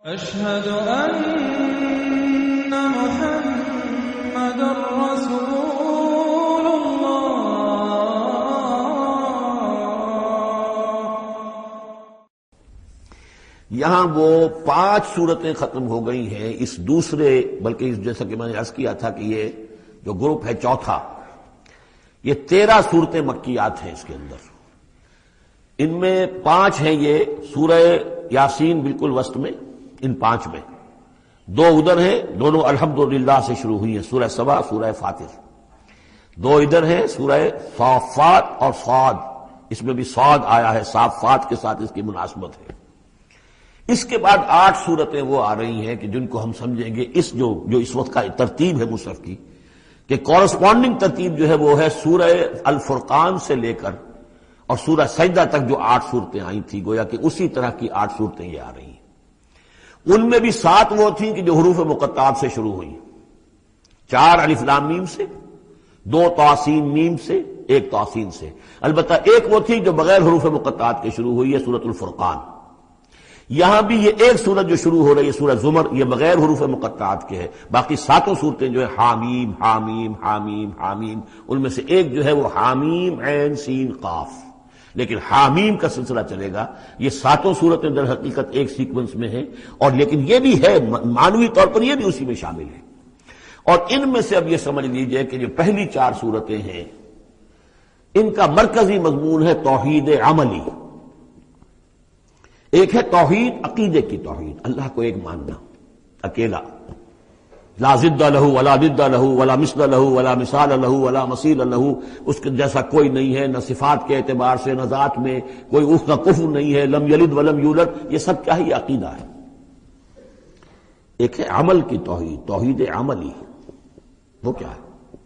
أشهد أن محمد رسول الله۔ یہاں وہ 5 صورتیں ختم ہو گئی ہیں اس دوسرے، بلکہ جیسا کہ میں نے عرض کیا تھا کہ یہ جو گروپ ہے چوتھا، یہ 13 صورتیں مکیات ہیں اس کے اندر۔ ان میں 5 ہیں یہ سورہ یاسین بالکل وسط میں، ان 5 میں 2 ادھر ہیں، دونوں الحمدللہ سے شروع ہوئی ہیں، سورہ سبا، سورہ فاطر۔ 2 ادھر ہیں، سورہ صافات اور صاد، اس میں بھی صاد آیا ہے، صافات کے ساتھ اس کی مناسبت ہے۔ اس کے بعد 8 صورتیں وہ آ رہی ہیں کہ جن کو ہم سمجھیں گے جو اس وقت کا ترتیب ہے مصحف کی، کہ کورسپونڈنگ ترتیب جو ہے وہ ہے سورہ الفرقان سے لے کر اور سورہ سجدہ تک جو 8 صورتیں آئی تھی، گویا کہ اسی طرح کی 8 صورتیں یہ آ رہی ہیں۔ ان میں بھی 7 وہ تھیں کہ جو حروف مقطعات سے شروع ہوئی، 4 الف لام میم سے، 2 طاسین میم سے، 1 طاسین سے، البتہ ایک وہ تھی جو بغیر حروف مقطعات کے شروع ہوئی ہے، سورۃ الفرقان۔ یہاں بھی یہ ایک سورت جو شروع ہو رہی ہے سورہ زمر، یہ بغیر حروف مقطعات کے ہے، باقی 7 صورتیں جو ہے حامیم حامیم حامیم حامیم، ان میں سے ایک جو ہے وہ حامیم عین سین قاف، لیکن حامیم کا سلسلہ چلے گا۔ یہ 7 صورتیں در حقیقت ایک سیکوینس میں ہیں، اور لیکن یہ بھی ہے معنوی طور پر یہ بھی اسی میں شامل ہے۔ اور ان میں سے اب یہ سمجھ لیجئے کہ جو پہلی 4 صورتیں ہیں ان کا مرکزی مضمون ہے توحید عملی۔ ایک ہے توحید عقیدے کی توحید، اللہ کو ایک ماننا اکیلا، لا ضد لہ ولا ضد لہ ولا مثل لہ ولا مثال لہ ولا مثیل لہ، اس کے جیسا کوئی نہیں ہے، نہ صفات کے اعتبار سے نہ ذات میں، کوئی اس کا کفر نہیں ہے، لم یلد ولم یولد، یہ سب کیا ہے؟ یہ عقیدہ ہے۔ ایک ہے عمل کی توحید، توحید عملی، وہ کیا ہے؟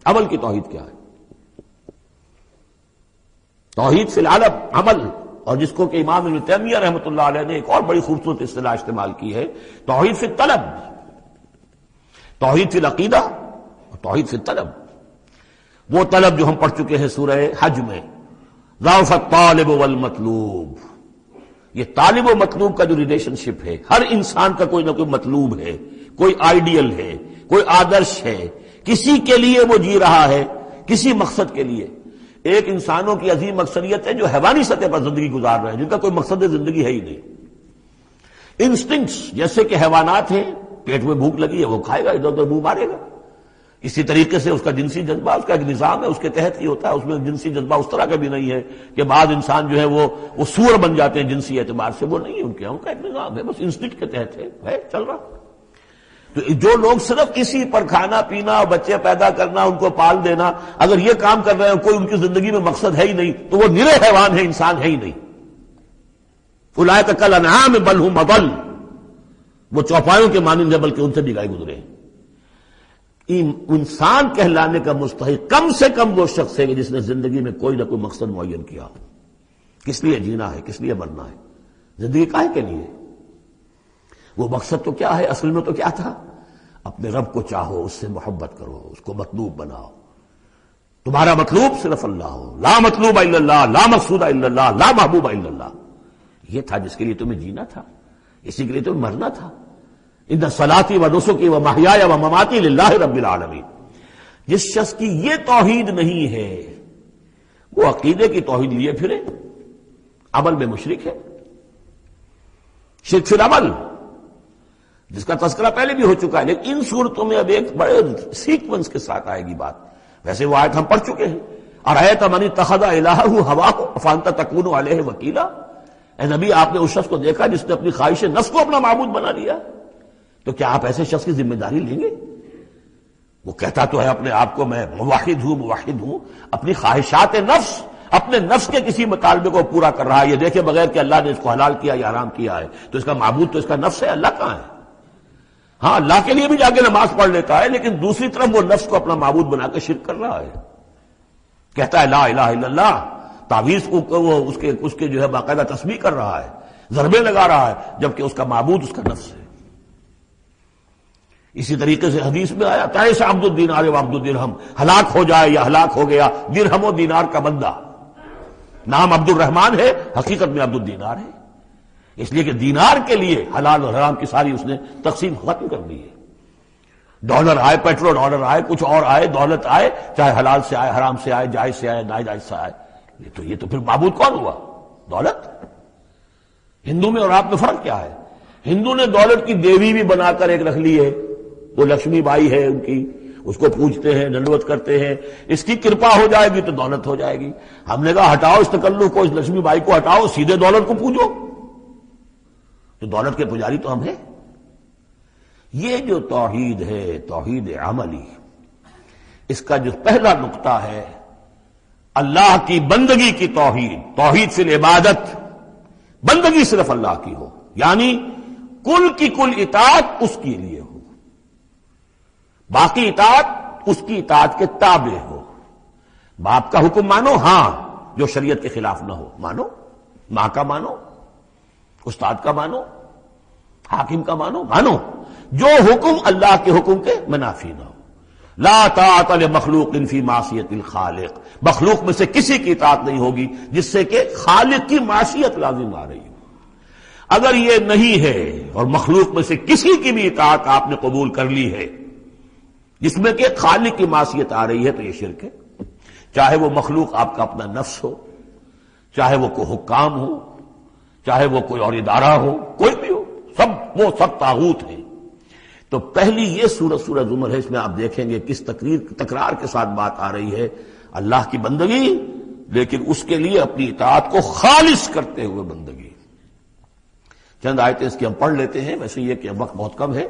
عمل کی توحید کیا ہے؟ توحید فی العالم عمل، اور جس کو کہ امام ابن تیمیہ رحمۃ اللہ علیہ نے ایک اور بڑی خوبصورت اصطلاح استعمال کی ہے، توحید فی الطلب، توحید فی العقیدہ اور توحید فی الطلب۔ وہ طلب جو ہم پڑھ چکے ہیں سورہ حج میں، ضعف الطالب والمطلوب، یہ طالب و مطلوب کا جو ریلیشن شپ ہے، ہر انسان کا کوئی نہ کوئی مطلوب ہے، کوئی آئیڈیل ہے، کوئی آدرش ہے، کسی کے لیے وہ جی رہا ہے، کسی مقصد کے لیے۔ ایک انسانوں کی عظیم اکثریت ہے جو حیوانی سطح پر زندگی گزار رہے ہیں، جن کا کوئی مقصد زندگی ہے ہی نہیں۔ انسٹنکٹس جیسے کہ حیوانات ہیں، پیٹ میں بھوک لگی ہے وہ کھائے گا، ادھر ادھر منہ مارے گا۔ اسی طریقے سے اس کا جنسی جذبہ، اس کا ایک نظام ہے، اس کے تحت ہی ہوتا ہے۔ اس میں جنسی جذبہ اس طرح کا بھی نہیں ہے کہ بعض انسان جو ہے وہ سور بن جاتے ہیں جنسی اعتبار سے، وہ نہیں ہے، ان کا ایک نظام ہے، بس انسٹنکٹ کے تحت ہے چل رہا۔ تو جو لوگ صرف اسی پر کھانا پینا، بچے پیدا کرنا، ان کو پال دینا، اگر یہ کام کر رہے ہیں، کوئی ان کی زندگی میں مقصد ہے ہی نہیں، تو وہ نرے حیوان ہے، انسان ہے ہی نہیں۔ اولئک کالانعام بل ھم اضل، وہ چوپایوں کے مانند ہے بلکہ ان سے بھی گئے گزرے ہیں۔ انسان کہلانے کا مستحق کم سے کم وہ شخص ہے کہ جس نے زندگی میں کوئی نہ کوئی مقصد معین کیا ہو۔ کس لیے جینا ہے، کس لیے مرنا ہے، زندگی کاہے کے لیے؟ وہ مقصد تو کیا ہے؟ اصل میں تو کیا تھا؟ اپنے رب کو چاہو، اس سے محبت کرو، اس کو مطلوب بناؤ، تمہارا مطلوب صرف اللہ ہو، لا مطلوب الا اللہ، لا مقصود الا اللہ، لا محبوب الا اللہ۔ یہ تھا جس کے لیے تمہیں جینا تھا، اسی کے لیے تمہیں مرنا تھا۔ ان صلاتي ونسكي ومحياي ومماتي للہ رب العالمین۔ جس شخص کی یہ توحید نہیں ہے وہ عقیدے کی توحید لیے پھرے، عمل میں مشرک ہے، شرک فی العمل، جس کا تذکرہ پہلے بھی ہو چکا ہے، لیکن ان صورتوں میں اب ایک بڑے سیکوینس کے ساتھ آئے گی بات۔ ویسے وہ آیت ہم پڑھ چکے ہیں، ارأیت من اتخذ الہہ ہواہ افانت تکون علیہ وکیلا۔ اے نبی، آپ نے اس شخص کو دیکھا جس نے اپنی خواہش نفس کو اپنا معبود بنا لیا، تو کیا آپ ایسے شخص کی ذمہ داری لیں گے؟ وہ کہتا تو ہے اپنے آپ کو میں موحد ہوں، اپنی خواہشات نفس، اپنے نفس کے کسی مطالبے کو پورا کر رہا ہے۔ یہ دیکھے بغیر کہ اللہ نے اس کو حلال کیا یا حرام کیا ہے، تو اس کا معبود تو اس کا نفس ہے، اللہ کہاں ہے؟ ہاں، اللہ کے لیے بھی جا کے نماز پڑھ لیتا ہے، لیکن دوسری طرف وہ نفس کو اپنا معبود بنا کے شرک کر رہا ہے۔ کہتا ہے لا الہ الا اللہ، تعویذ کو وہ اس کے جو ہے باقاعدہ تسبیح کر رہا ہے، ضربے لگا رہا ہے، جبکہ اس کا معبود اس کا نفس ہے۔ اسی طریقے سے حدیث میں آیا تعیس عبد الدینار و عبد الدرہم، ہلاک ہو جائے یا ہلاک ہو گیا درہم و دینار کا بندہ۔ نام عبد الرحمن ہے، حقیقت میں عبد الدینار ہے۔ اس لیے کہ دینار کے لیے حلال اور حرام کی ساری اس نے تقسیم ختم کر دی ہے. ڈالر آئے، پیٹرو ڈالر آئے، کچھ اور آئے، دولت آئے، چاہے حلال سے آئے، حرام سے آئے، جائز سے آئے، ناجائز سے آئے، یہ تو پھر معبود کون ہوا؟ دولت. ہندو میں اور آپ میں فرق کیا ہے؟ ہندو نے دولت کی دیوی بھی بنا کر ایک رکھ لی ہے، وہ لکشمی بائی ہے ان کی، اس کو پوجتے ہیں، دنڈوت کرتے ہیں، اس کی کرپا ہو جائے گی تو دولت ہو جائے گی. ہم نے کہا ہٹاؤ اس تکلف کو، اس لکشمی بائی کو ہٹاؤ، سیدھے دولت کو پوجو. تو دولت کے پجاری تو ہم ہیں. یہ جو توحید ہے، توحید عملی، اس کا جو پہلا نقطہ ہے اللہ کی بندگی کی توحید، توحید فی العبادت، بندگی صرف اللہ کی ہو، یعنی کل کی کل اطاعت اس کے لیے ہو، باقی اطاعت اس کی اطاعت کے تابع ہو. باپ کا حکم مانو، ہاں، جو شریعت کے خلاف نہ ہو مانو، ماں کا مانو، استاد کا مانو، حاکم کا مانو، جو حکم اللہ کے حکم کے منافی نہ ہو. لا طاعت لمخلوق فی معصیت الخالق، مخلوق میں سے کسی کی اطاعت نہیں ہوگی جس سے کہ خالق کی معصیت لازم آ رہی ہو. اگر یہ نہیں ہے اور مخلوق میں سے کسی کی بھی اطاعت آپ نے قبول کر لی ہے جس میں کہ خالق کی معصیت آ رہی ہے تو یہ شرک ہے. چاہے وہ مخلوق آپ کا اپنا نفس ہو، چاہے وہ کوئی حکام ہو، چاہے وہ کوئی اور ادارہ ہو، کوئی بھی ہو، وہ سب طاغوت ہیں. تو پہلی یہ سورہ زمر ہے، اس میں آپ دیکھیں گے کس تکرار کے ساتھ بات آ رہی ہے، اللہ کی بندگی، لیکن اس کے لیے اپنی اطاعت کو خالص کرتے ہوئے بندگی. چند آیتیں اس کی ہم پڑھ لیتے ہیں، ویسے یہ کہ وقت بہت کم ہے.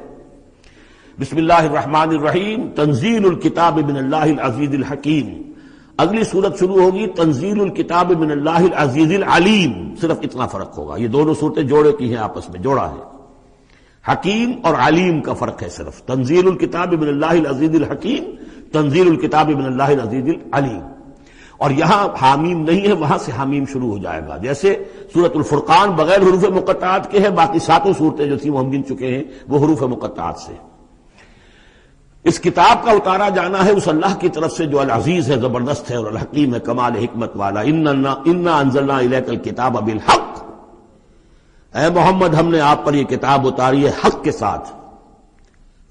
بسم اللہ الرحمن الرحیم. تنزیل الکتاب من اللہ العزیز الحکیم. اگلی صورت شروع ہوگی تنزیل الکتاب من اللہ العزیز العلیم، صرف اتنا فرق ہوگا. یہ دونوں صورتیں جوڑے کی ہیں، آپس میں جوڑا ہے. حکیم اور علیم کا فرق ہے صرف. تنزیل الکتاب من اللہ العزیز الحکیم، تنزیل الکتاب من اللہ العزیز العلیم. اور یہاں حامیم نہیں ہے، وہاں سے حامیم شروع ہو جائے گا. جیسے سورۃ الفرقان بغیر حروف مقطعات کے ہے، باقی ساتوں صورتیں جو تھیں وہ ہم گن چکے ہیں وہ حروف مقطعات سے. اس کتاب کا اتارا جانا ہے اس اللہ کی طرف سے جو العزیز ہے، زبردست ہے، اور الحکیم ہے، کمال حکمت والا. انا انزلنا الیک الکتاب بالحق، اے محمد ہم نے آپ پر یہ کتاب اتاری ہے حق کے ساتھ.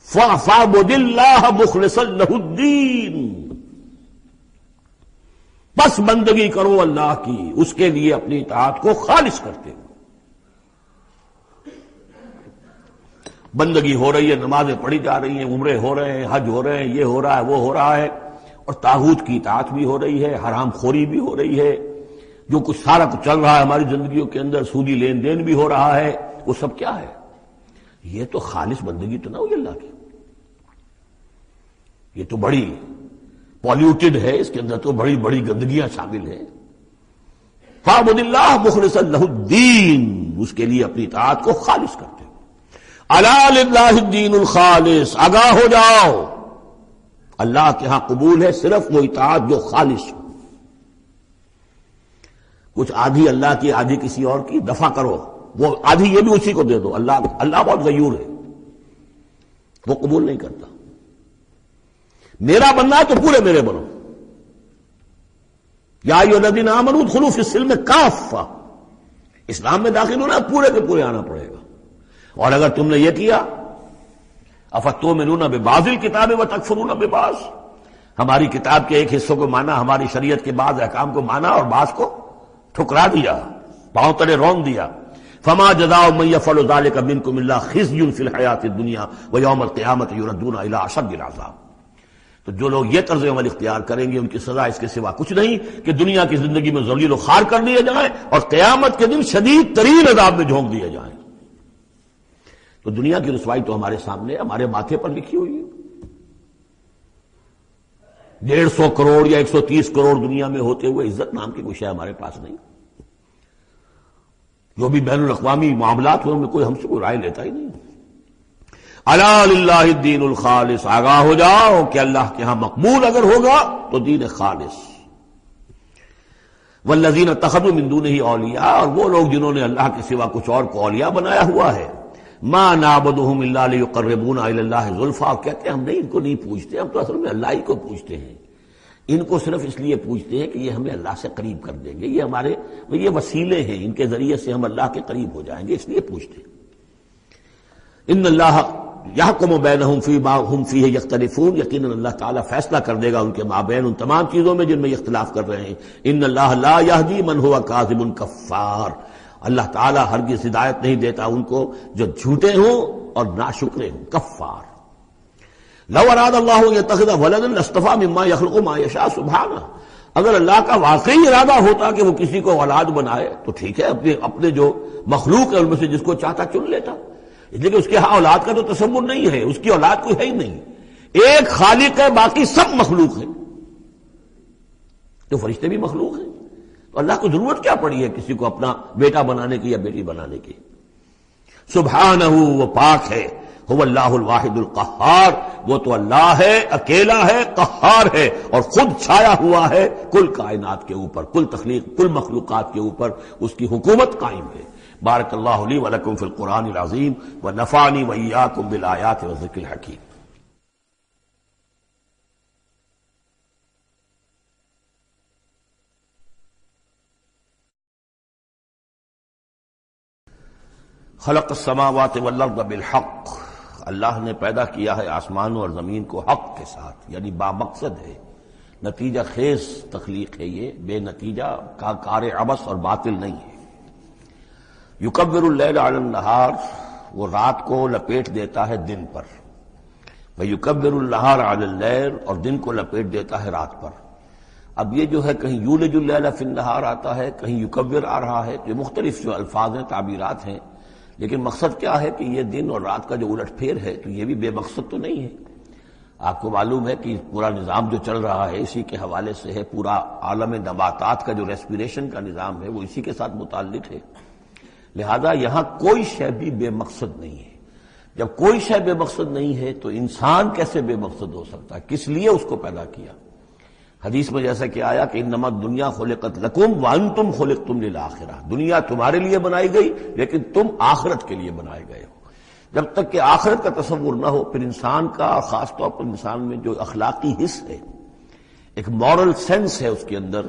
فاعبد اللہ مخلصا لہ الدین، بس بندگی کرو اللہ کی، اس کے لیے اپنی اطاعت کو خالص کرتے ہو. بندگی ہو رہی ہے، نمازیں پڑھی جا رہی ہیں، عمرے ہو رہے ہیں، حج ہو رہے ہیں، یہ ہو رہا ہے، وہ ہو رہا ہے، اور طاغوت کی اطاعت بھی ہو رہی ہے، حرام خوری بھی ہو رہی ہے، جو کچھ سارا کچھ چل رہا ہے ہماری زندگیوں کے اندر، سودی لین دین بھی ہو رہا ہے، وہ سب کیا ہے؟ یہ تو خالص بندگی تو نہ ہوئی اللہ کی. یہ تو بڑی پالیوٹڈ ہے، اس کے اندر تو بڑی بڑی گندگیاں شامل ہیں. فاعبد اللہ مخلصا لہ الدین، اس کے لیے اپنی اطاعت کو خالص کرتے ہو. الا للہ الدین الخالص، آگاہ ہو جاؤ، اللہ کے ہاں قبول ہے صرف وہ اطاعت جو خالص ہو. کچھ آدھی اللہ کی آدھی کسی اور کی دفع کرو، وہ آدھی یہ بھی اسی کو دے دو. اللہ بہت غیور ہے، وہ قبول نہیں کرتا. میرا بننا ہے تو پورے میرے بنو. یا ایھا الذین آمنوا ادخلوا فی السلم کافہ، اسلام میں داخل ہونا پورے کے پورے آنا پڑے گا. اور اگر تم نے یہ کیا افتؤمنون ببعض الکتاب وتکفرون ببعض، ہماری کتاب کے ایک حصوں کو مانا، ہماری شریعت کے بعض احکام کو مانا اور بعض کو ٹھکرا دیا، پاؤں تلے رون دیا. فما جزاء من يفعل ذلك منكم الا خزي في الحیاۃ الدنیا ویوم القیامۃ یردون الى اشد العذاب. تو جو لوگ یہ طرز عمل اختیار کریں گے ان کی سزا اس کے سوا کچھ نہیں کہ دنیا کی زندگی میں ذلیل و خوار کر دیے جائیں اور قیامت کے دن شدید ترین عذاب میں جھونک دیے جائیں. تو دنیا کی رسوائی تو ہمارے سامنے، ہمارے ماتھے پر لکھی ہوئی ہے. 150 کروڑ یا 130 کروڑ دنیا میں ہوتے ہوئے عزت نام کی کوئی شے ہمارے پاس نہیں. جو بھی بین الاقوامی معاملات ہوئے ان میں کوئی ہم سے کوئی رائے لیتا ہی نہیں. الا للہ الدین الخالص، آگاہ ہو جاؤ کہ اللہ کے ہاں مقبول اگر ہوگا تو دین خالص. والذین اتخذوا من دونہ اولیاء، اور وہ لوگ جنہوں نے اللہ کے سوا کچھ اور کو اولیاء بنایا ہوا ہے. ما نعبدهم الا ليقربونا الى اللہ زلفیٰ، کہتے ہیں ہم نہیں ان کو نہیں پوچھتے، ہم تو اصل میں اللہ ہی کو پوچھتے ہیں ان کو صرف اس لیے پوجتے ہیں کہ یہ ہمیں اللہ سے قریب کر دیں گے، یہ وسیلے ہیں، ان کے ذریعے سے ہم اللہ کے قریب ہو جائیں گے، اس لیے پوجتے ہیں۔ ان اللہ یحکم بینہم فیما ہم فیہ یختلفون، یقیناً اللہ تعالیٰ فیصلہ کر دے گا ان کے مابین ان تمام چیزوں میں جن میں یہ اختلاف کر رہے ہیں۔ ان اللہ لا یہدی من ہوا کاذب کفار، اللہ تعالیٰ ہرگز ہدایت نہیں دیتا ان کو جو جھوٹے ہوں اور ناشکرے ہوں، کفار۔ لو اراد اللہ یتخذ ولدا لاصطفى مما یخلق ما یشاء سبحانہ، اگر اللہ کا واقعی ارادہ ہوتا کہ وہ کسی کو اولاد بنائے تو ٹھیک ہے، اپنے جو مخلوق ہے ان میں سے جس کو چاہتا چن لیتا، لیکن اس کے ہاں اولاد کا تو تصور نہیں ہے، اس کی اولاد کوئی ہے ہی نہیں، ایک خالق ہے، باقی سب مخلوق ہیں، تو فرشتے بھی مخلوق ہیں، تو اللہ کو ضرورت کیا پڑی ہے کسی کو اپنا بیٹا بنانے کی یا بیٹی بنانے کی؟ سبحانہ، وہ پاک ہے، هو اللہ الواحد القہار، وہ تو اللہ ہے، اکیلا ہے، قہار ہے، اور خود چھایا ہوا ہے کل کائنات کے اوپر، کل تخلیق، کل مخلوقات کے اوپر اس کی حکومت قائم ہے۔ بارک اللہ لی ولکم فی القرآن العظیم ونفعنی وإیاکم بالآیات والذکر الحکیم۔ خلق السماوات والارض بالحق، اللہ نے پیدا کیا ہے آسمانوں اور زمین کو حق کے ساتھ، یعنی با مقصد ہے، نتیجہ خیز تخلیق ہے، یہ بے نتیجہ کا کار عبث اور باطل نہیں ہے۔ یکبر اللیل علی النہار، وہ رات کو لپیٹ دیتا ہے دن پر، ویکبر النہار علی اللیل، اور دن کو لپیٹ دیتا ہے رات پر۔ اب یہ جو ہے کہیں یولج اللیل فی النہار آتا ہے، کہیں یکبر آ رہا ہے، تو یہ مختلف جو الفاظ ہیں، تعبیرات ہیں، لیکن مقصد کیا ہے کہ یہ دن اور رات کا جو الٹ پھیر ہے تو یہ بھی بے مقصد تو نہیں ہے۔ آپ کو معلوم ہے کہ پورا نظام جو چل رہا ہے اسی کے حوالے سے ہے، پورا عالم نباتات کا جو ریسپیریشن کا نظام ہے وہ اسی کے ساتھ متعلق ہے، لہذا یہاں کوئی شے بھی بے مقصد نہیں ہے۔ جب کوئی شے بے مقصد نہیں ہے تو انسان کیسے بے مقصد ہو سکتا ہے؟ کس لیے اس کو پیدا کیا؟ حدیث میں جیسا کہ آیا کہ انما الدنیا خلقت لکم وانتم خلقتم للآخرہ، دنیا تمہارے لیے بنائی گئی لیکن تم آخرت کے لیے بنائے گئے ہو۔ جب تک کہ آخرت کا تصور نہ ہو پھر انسان کا، خاص طور پر انسان میں جو اخلاقی حص ہے، ایک مورل سینس ہے اس کے اندر،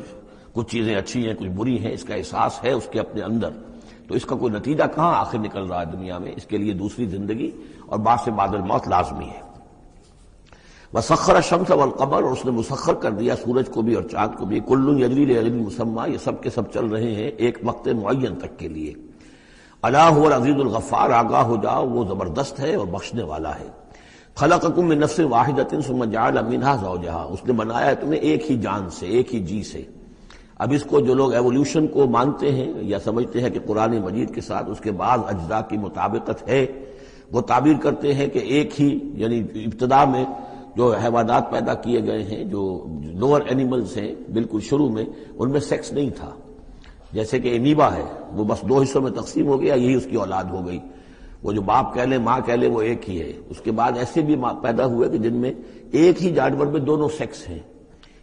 کچھ چیزیں اچھی ہیں کچھ بری ہیں، اس کا احساس ہے اس کے اپنے اندر، تو اس کا کوئی نتیجہ کہاں آخر نکل رہا ہے دنیا میں؟ اس کے لیے دوسری زندگی اور بعد سے بعد الموت لازمی ہے۔ وسخر الشمس والقمر، اور اس نے مسخر کر دیا سورج کو بھی اور چاند کو بھی، کل یجری لاجل مسمى، یہ سب کے سب چل رہے ہیں ایک وقت معین تک کے لیے۔ الا هو العزیز الغفار، آگاہ ہو جاؤ وہ زبردست ہے اور بخشنے والا ہے۔ خلقکم من نفس واحدۃ ثم جعل منها زوجها، اس نے بنایا ہے تمہیں ایک ہی جان سے، ایک ہی جی سے۔ اب اس کو جو لوگ ایولیوشن کو مانتے ہیں یا سمجھتے ہیں کہ قرآن مجید کے ساتھ اس کے بعض اجزاء کی مطابقت ہے، وہ تعبیر کرتے ہیں کہ ایک ہی، یعنی ابتدا میں جو حیوانات پیدا کیے گئے ہیں، جو لوور اینیملز ہیں، بالکل شروع میں ان میں سیکس نہیں تھا، جیسے کہ امیبا ہے، وہ بس دو حصوں میں تقسیم ہو گیا، یہی اس کی اولاد ہو گئی، وہ جو باپ کہہ لیں ماں کہہ لیں وہ ایک ہی ہے۔ اس کے بعد ایسے بھی پیدا ہوئے کہ جن میں ایک ہی جانور میں دونوں سیکس ہیں۔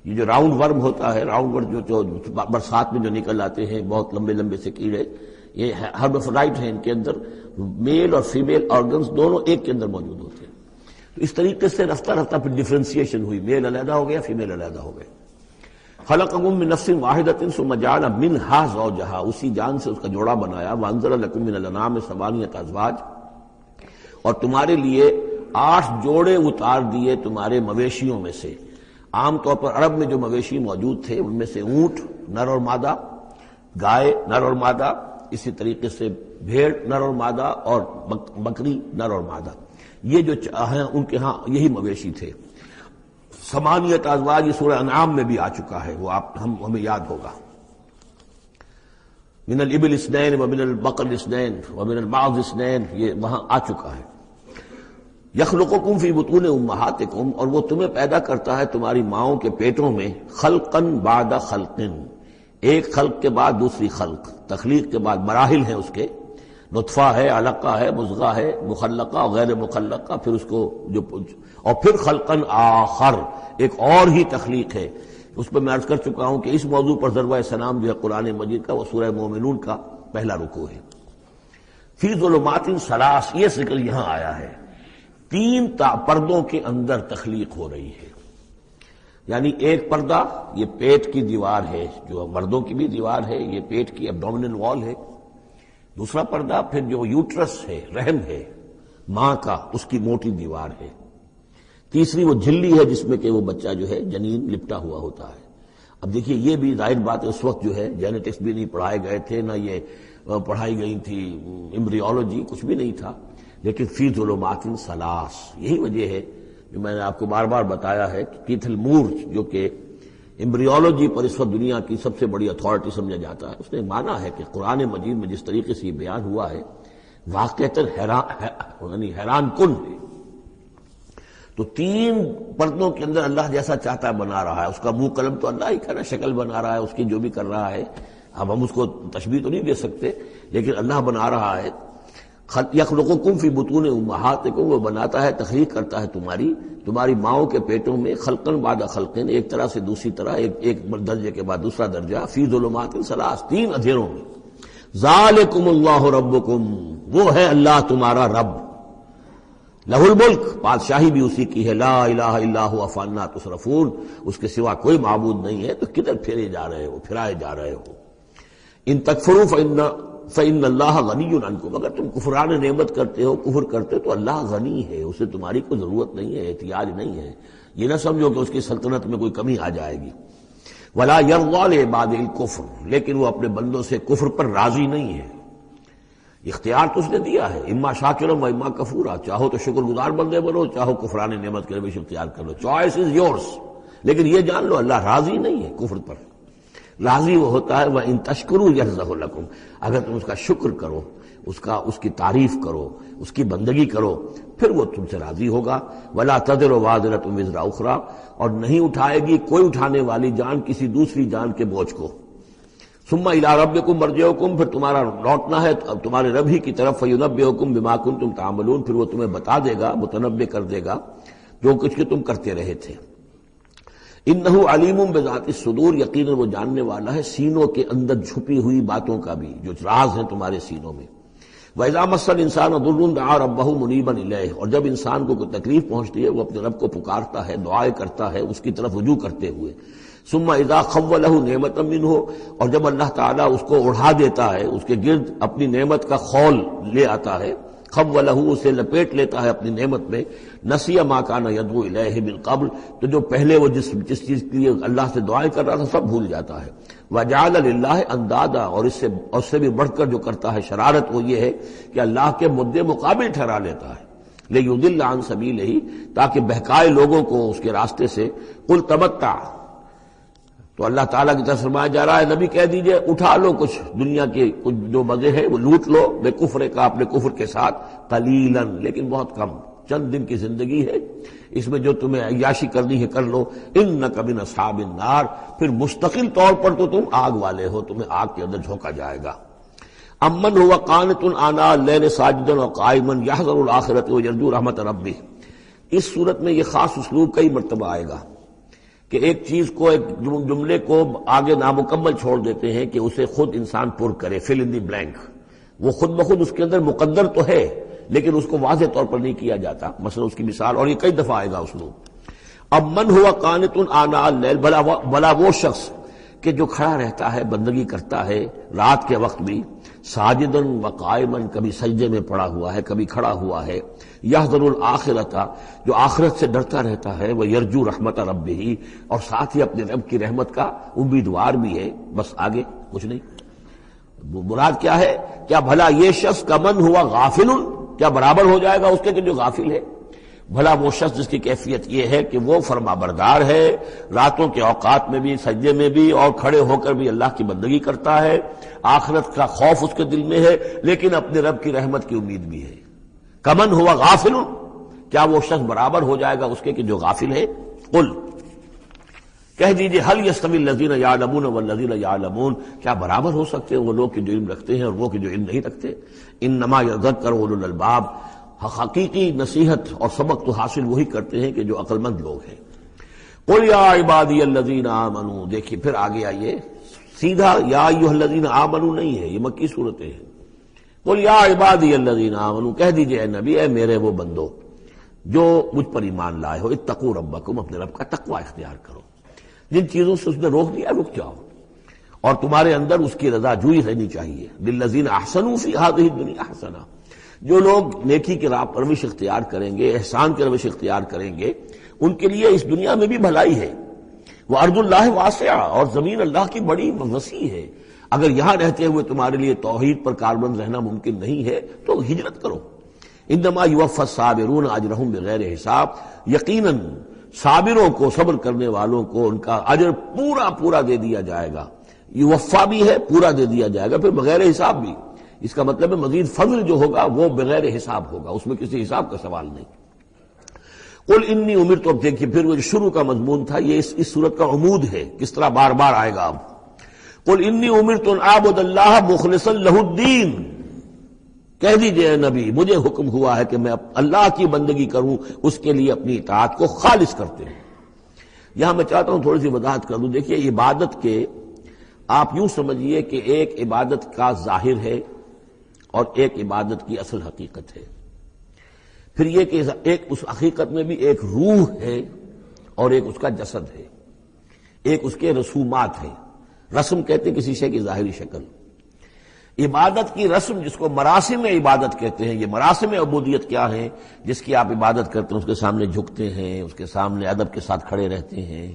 یہ جو راؤنڈ ورم ہوتا ہے، راؤنڈ ورم جو برسات میں جو نکل آتے ہیں بہت لمبے لمبے سے کیڑے، یہ ہرمافرائٹ ہیں، ان کے اندر میل اور فیمیل آرگنز دونوں ایک کے اندر موجود ہوتے ہیں۔ تو اس طریقے سے رفتہ رفتہ پھر ڈفرینسیشن ہوئی، میل علیحدہ ہو گیا، فیمیل علیحدہ ہو گئے۔ خلقکم من نفس واحدۃ ثم جعل منها زوجها، اسی جان سے اس کا جوڑا بنایا۔ وانزل لکم من الانعام ثمانیۃ ازواج، اور تمہارے لیے 8 جوڑے اتار دیے تمہارے مویشیوں میں سے۔ عام طور پر عرب میں جو مویشی موجود تھے ان میں سے اونٹ نر اور مادہ، گائے نر اور مادہ، اسی طریقے سے بھیڑ نر اور مادہ، اور بکری نر اور مادہ، یہ جو ہیں ان کے ہاں یہی مویشی تھے۔ ثمانیۃ ازواج یہ سورہ انعام میں بھی آ چکا ہے، وہ ہمیں یاد ہوگا۔ من الابل اثنین ومن البقر اثنین ومن المعز اثنین، یہ وہاں آ چکا ہے۔ یخلقکم فی بطون امہاتکم، اور وہ تمہیں پیدا کرتا ہے تمہاری ماؤں کے پیٹوں میں، خلقن بعد خلقن، ایک خلق کے بعد دوسری خلق، تخلیق کے بعد مراحل ہیں اس کے، نطفہ ہے، علقہ ہے، مضغہ ہے، مخلقہ اور غیر مخلقہ، پھر اس کو جو، اور پھر خلقن آخر، ایک اور ہی تخلیق ہے۔ اس پہ میں عرض کر چکا ہوں کہ اس موضوع پر ضربہ سلام جو ہے قرآن مجید کا، وہ سورہ مومنون کا پہلا رکوع ہے۔ فی ظلمات ثلاث، یہ ذکر یہاں آیا ہے، 3 پردوں کے اندر تخلیق ہو رہی ہے۔ یعنی ایک پردہ یہ پیٹ کی دیوار ہے، جو مردوں کی بھی دیوار ہے، یہ پیٹ کی ایبڈومینل وال ہے. دوسرا پردہ پھر جو یوٹرس ہے، رحم ہے ماں کا، اس کی موٹی دیوار ہے. تیسری وہ جھلی ہے جس میں کہ وہ بچہ جو ہے جنین لپٹا ہوا ہوتا ہے. اب دیکھیے یہ بھی ظاہر بات ہے، اس وقت جو ہے جینیٹکس بھی نہیں پڑھائے گئے تھے، نہ یہ پڑھائی گئی تھی ایمبریولوجی، کچھ بھی نہیں تھا. لیکن فی ظلمات ثلاث، یہی وجہ ہے جو میں نے آپ کو بار بار بتایا ہے کہ کیتھل مور جو کہ ایمبریولوجی پر اس وقت دنیا کی سب سے بڑی اتھارٹی سمجھا جاتا ہے، اس نے مانا ہے کہ قرآن مجید میں جس طریقے سے یہ بیان ہوا ہے واقعتاً حیران کن ہے. تو تین پردوں کے اندر اللہ جیسا چاہتا ہے بنا رہا ہے. اس کا منہ قلم تو اللہ ہی کا نا، شکل بنا رہا ہے اس کی جو بھی کر رہا ہے. اب ہم اس کو تشبیہ تو نہیں دے سکتے، لیکن اللہ بنا رہا ہے. یخلقکم فی بطون امہاتکم، وہ بناتا ہے، تخلیق کرتا ہے تمہاری ماؤں کے پیٹوں میں، خلقن بعد خلقن، ایک طرح سے دوسری طرح، ایک درجے کے بعد دوسرا درجہ، فی ظلمات ثلاث، تین اندھیروں میں. ذالکم اللہ ربکم، وہ ہے اللہ تمہارا رب. لہ الملک، بادشاہی بھی اسی کی ہے. لا الہ الا هو فانا تصرفون، اس کے سوا کوئی معبود نہیں ہے، تو کدھر پھرائے جا رہے ہو. ان تکفروا فإن اللہ غنی عنکم، اگر تم کفران نعمت کرتے ہو، کفر کرتے ہو، تو اللہ غنی ہے، اسے تمہاری کوئی ضرورت نہیں ہے، احتیاج نہیں ہے. یہ نہ سمجھو کہ اس کی سلطنت میں کوئی کمی آ جائے گی. ولا یرضی لعبادہ الکفر، لیکن وہ اپنے بندوں سے کفر پر راضی نہیں ہے. اختیار تو اس نے دیا ہے، اما شاکرا و اما کفورا، چاہو تو شکر گزار بندے بنو، چاہو کفران نعمت کے روش اختیار کر لو، چوائس از یورس. لیکن یہ جان لو اللہ راضی نہیں ہے کفر پر. راضی وہ ہوتا ہے وَإِن تَشْكُرُوا يَرْضَهُ لَكُمْ، اگر تم اس کا شکر کرو، اس کی تعریف کرو، اس کی بندگی کرو، پھر وہ تم سے راضی ہوگا. وَلَا تَزِرُ وَازِرَةٌ وِزْرَ أُخْرَىٰ، اور نہیں اٹھائے گی کوئی اٹھانے والی جان کسی دوسری جان کے بوجھ کو. ثُمَّ إِلَىٰ رَبِّكُمْ مَرْجِعُكُمْ، پھر تمہارا لوٹنا ہے تمہارے رب ہی کی طرف. فَيُنَبِّئُكُم بِمَا كُنتُمْ تَعْمَلُونَ، پھر وہ تمہیں بتا دے گا، متنبع کر دے گا جو کچھ کہ تم کرتے رہے تھے. انہ علیم بذات الصدور، یقیناً وہ جاننے والا ہے سینوں کے اندر چھپی ہوئی باتوں کا بھی، جو راز ہیں تمہارے سینوں میں. وَإِذَا مَسَّ الْإِنسَانَ ضُرٌّ دَعَا رَبَّهُ مُنِيبًا إِلَيْهِ، اور جب انسان کو کوئی تکلیف پہنچتی ہے وہ اپنے رب کو پکارتا ہے، دعائیں کرتا ہے اس کی طرف رجوع کرتے ہوئے. ثم اذا خوله نعمتا منه، اور جب اللہ تعالیٰ اس کو اڑا دیتا ہے، اس کے گرد اپنی نعمت کا خول لے آتا ہے، خوله اسے لپیٹ لیتا ہے اپنی نعمت میں. نسی ما کان یدعو الیہ من قبل، تو جو پہلے وہ جس چیز کے لیے اللہ سے دعائیں کر رہا تھا سب بھول جاتا ہے. وجعل للہ اندادا، اور اس سے بھی بڑھ کر جو کرتا ہے شرارت وہ یہ ہے کہ اللہ کے مدے مقابل ٹھہرا لیتا ہے. لیضل عن سبیلہ، تاکہ بہکائے لوگوں کو اس کے راستے سے. قل تمتع، تو اللہ تعالیٰ کی طرف فرمایا جا رہا ہے نبی کہہ دیجئے اٹھا لو کچھ دنیا کے کچھ جو مزے ہیں وہ لوٹ لو، بے کفر کا، اپنے کفر کے ساتھ. قلیلاً، لیکن بہت کم، چند دن کی زندگی ہے، اس میں جو تمہیں عیاشی کرنی ہے کر لو. انک من اصحاب النار، پھر مستقل طور پر تو تم آگ والے ہو، تمہیں آگ کے اندر جھونکا جائے گا. امن هو قانت آناء اللیل ساجدا وقائما یحذر الآخرۃ ویرجو رحمت ربہ. اس صورت میں یہ خاص اسلوب کئی مرتبہ آئے گا کہ ایک چیز کو، ایک جملے کو آگے نامکمل چھوڑ دیتے ہیں کہ اسے خود انسان پر کرے، فل ان دی بلینک. وہ خود بخود اس کے اندر مقدر تو ہے لیکن اس کو واضح طور پر نہیں کیا جاتا. مثلا اس کی مثال، اور یہ کئی دفعہ آئے گا اسلوب. اب من ہوا قانت آناء اللیل، بھلا وہ شخص کہ جو کھڑا رہتا ہے، بندگی کرتا ہے رات کے وقت بھی، ساجدن و قائمن، کبھی سجدے میں پڑا ہوا ہے کبھی کھڑا ہوا ہے. یحذر الآخرۃ، جو آخرت سے ڈرتا رہتا ہے. وہ یرجو رحمت ربہ، اور ساتھ ہی اپنے رب کی رحمت کا امیدوار بھی ہے. بس آگے کچھ نہیں. مراد کیا ہے؟ کیا بھلا یہ شخص کمن ہوا غافل، کیا برابر ہو جائے گا اس کے کہ جو غافل ہے؟ بھلا وہ شخص جس کی کیفیت یہ ہے کہ وہ فرما بردار ہے، راتوں کے اوقات میں بھی، سجدے میں بھی، اور کھڑے ہو کر بھی اللہ کی بندگی کرتا ہے، آخرت کا خوف اس کے دل میں ہے، لیکن اپنے رب کی رحمت کی امید بھی ہے. کمن ہوا غافل، کیا وہ شخص برابر ہو جائے گا اس کے کہ جو غافل ہے؟ قل، کہہ دیجئے حل یستوی الذین یعلمون والذین یعلمون، کیا برابر ہو سکتے ہیں وہ لوگ کہ جو علم رکھتے ہیں اور وہ کہ جو علم نہیں رکھتے؟ انما یذکر اولو الالباب، حقیقی نصیحت اور سبق تو حاصل وہی کرتے ہیں کہ جو عقل مند لوگ ہیں. قل یا عبادی الذین آمنوا، دیکھیے پھر آگے آئیے، سیدھا یا ایھا الذین آمنوا نہیں ہے، یہ مکی صورتیں ہیں. قل یا عبادی الذین آمنوا، کہہ دیجئے اے نبی، اے میرے وہ بندو جو مجھ پر ایمان لائے ہو، اتقوا ربکم، اپنے رب کا تقوی اختیار کرو. جن چیزوں سے اس نے روک دیا رک جاؤ، اور تمہارے اندر اس کی رضا جوئی رہنی چاہیے. للذین احسنوا فی ہذہ الدنیا حسنہ، جو لوگ نیکی کی راہ پر روش اختیار کریں گے، احسان کی روش اختیار کریں گے، ان کے لیے اس دنیا میں بھی بھلائی ہے. وارض اللہ واسعہ، اور زمین اللہ کی بڑی وسیع ہے. اگر یہاں رہتے ہوئے تمہارے لیے توحید پر کاربند رہنا ممکن نہیں ہے تو ہجرت کرو. انما یوفی الصابرون اجرہم بغیر حساب، یقیناً صابروں کو، صبر کرنے والوں کو ان کا اجر پورا پورا دے دیا جائے گا. یوفا بھی ہے، پورا دے دیا جائے گا، پھر بغیر حساب بھی. اس کا مطلب ہے مزید فضل جو ہوگا وہ بغیر حساب ہوگا، اس میں کسی حساب کا سوال نہیں. قل انی امرت، اب دیکھیے پھر وہ جو شروع کا مضمون تھا یہ اس صورت کا عمود ہے، کس طرح بار بار آئے گا. اب قل انی امرت ان اعبد اللہ مخلصا لہ الدین، کہہ دیجئے نبی مجھے حکم ہوا ہے کہ میں اللہ کی بندگی کروں، اس کے لیے اپنی اطاعت کو خالص کرتے ہوں. یہاں میں چاہتا ہوں تھوڑی سی وضاحت کر دوں. دیکھیے عبادت کے آپ یوں سمجھیے کہ ایک عبادت کا ظاہر ہے اور ایک عبادت کی اصل حقیقت ہے. پھر یہ کہ ایک اس حقیقت میں بھی ایک روح ہے اور ایک اس کا جسد ہے، ایک اس کے رسومات ہیں. رسم کہتے ہیں کسی شے کی ظاہری شکل. عبادت کی رسم جس کو مراسم عبادت کہتے ہیں، یہ مراسم عبودیت کیا ہے؟ جس کی آپ عبادت کرتے ہیں، اس کے سامنے جھکتے ہیں، اس کے سامنے ادب کے ساتھ کھڑے رہتے ہیں،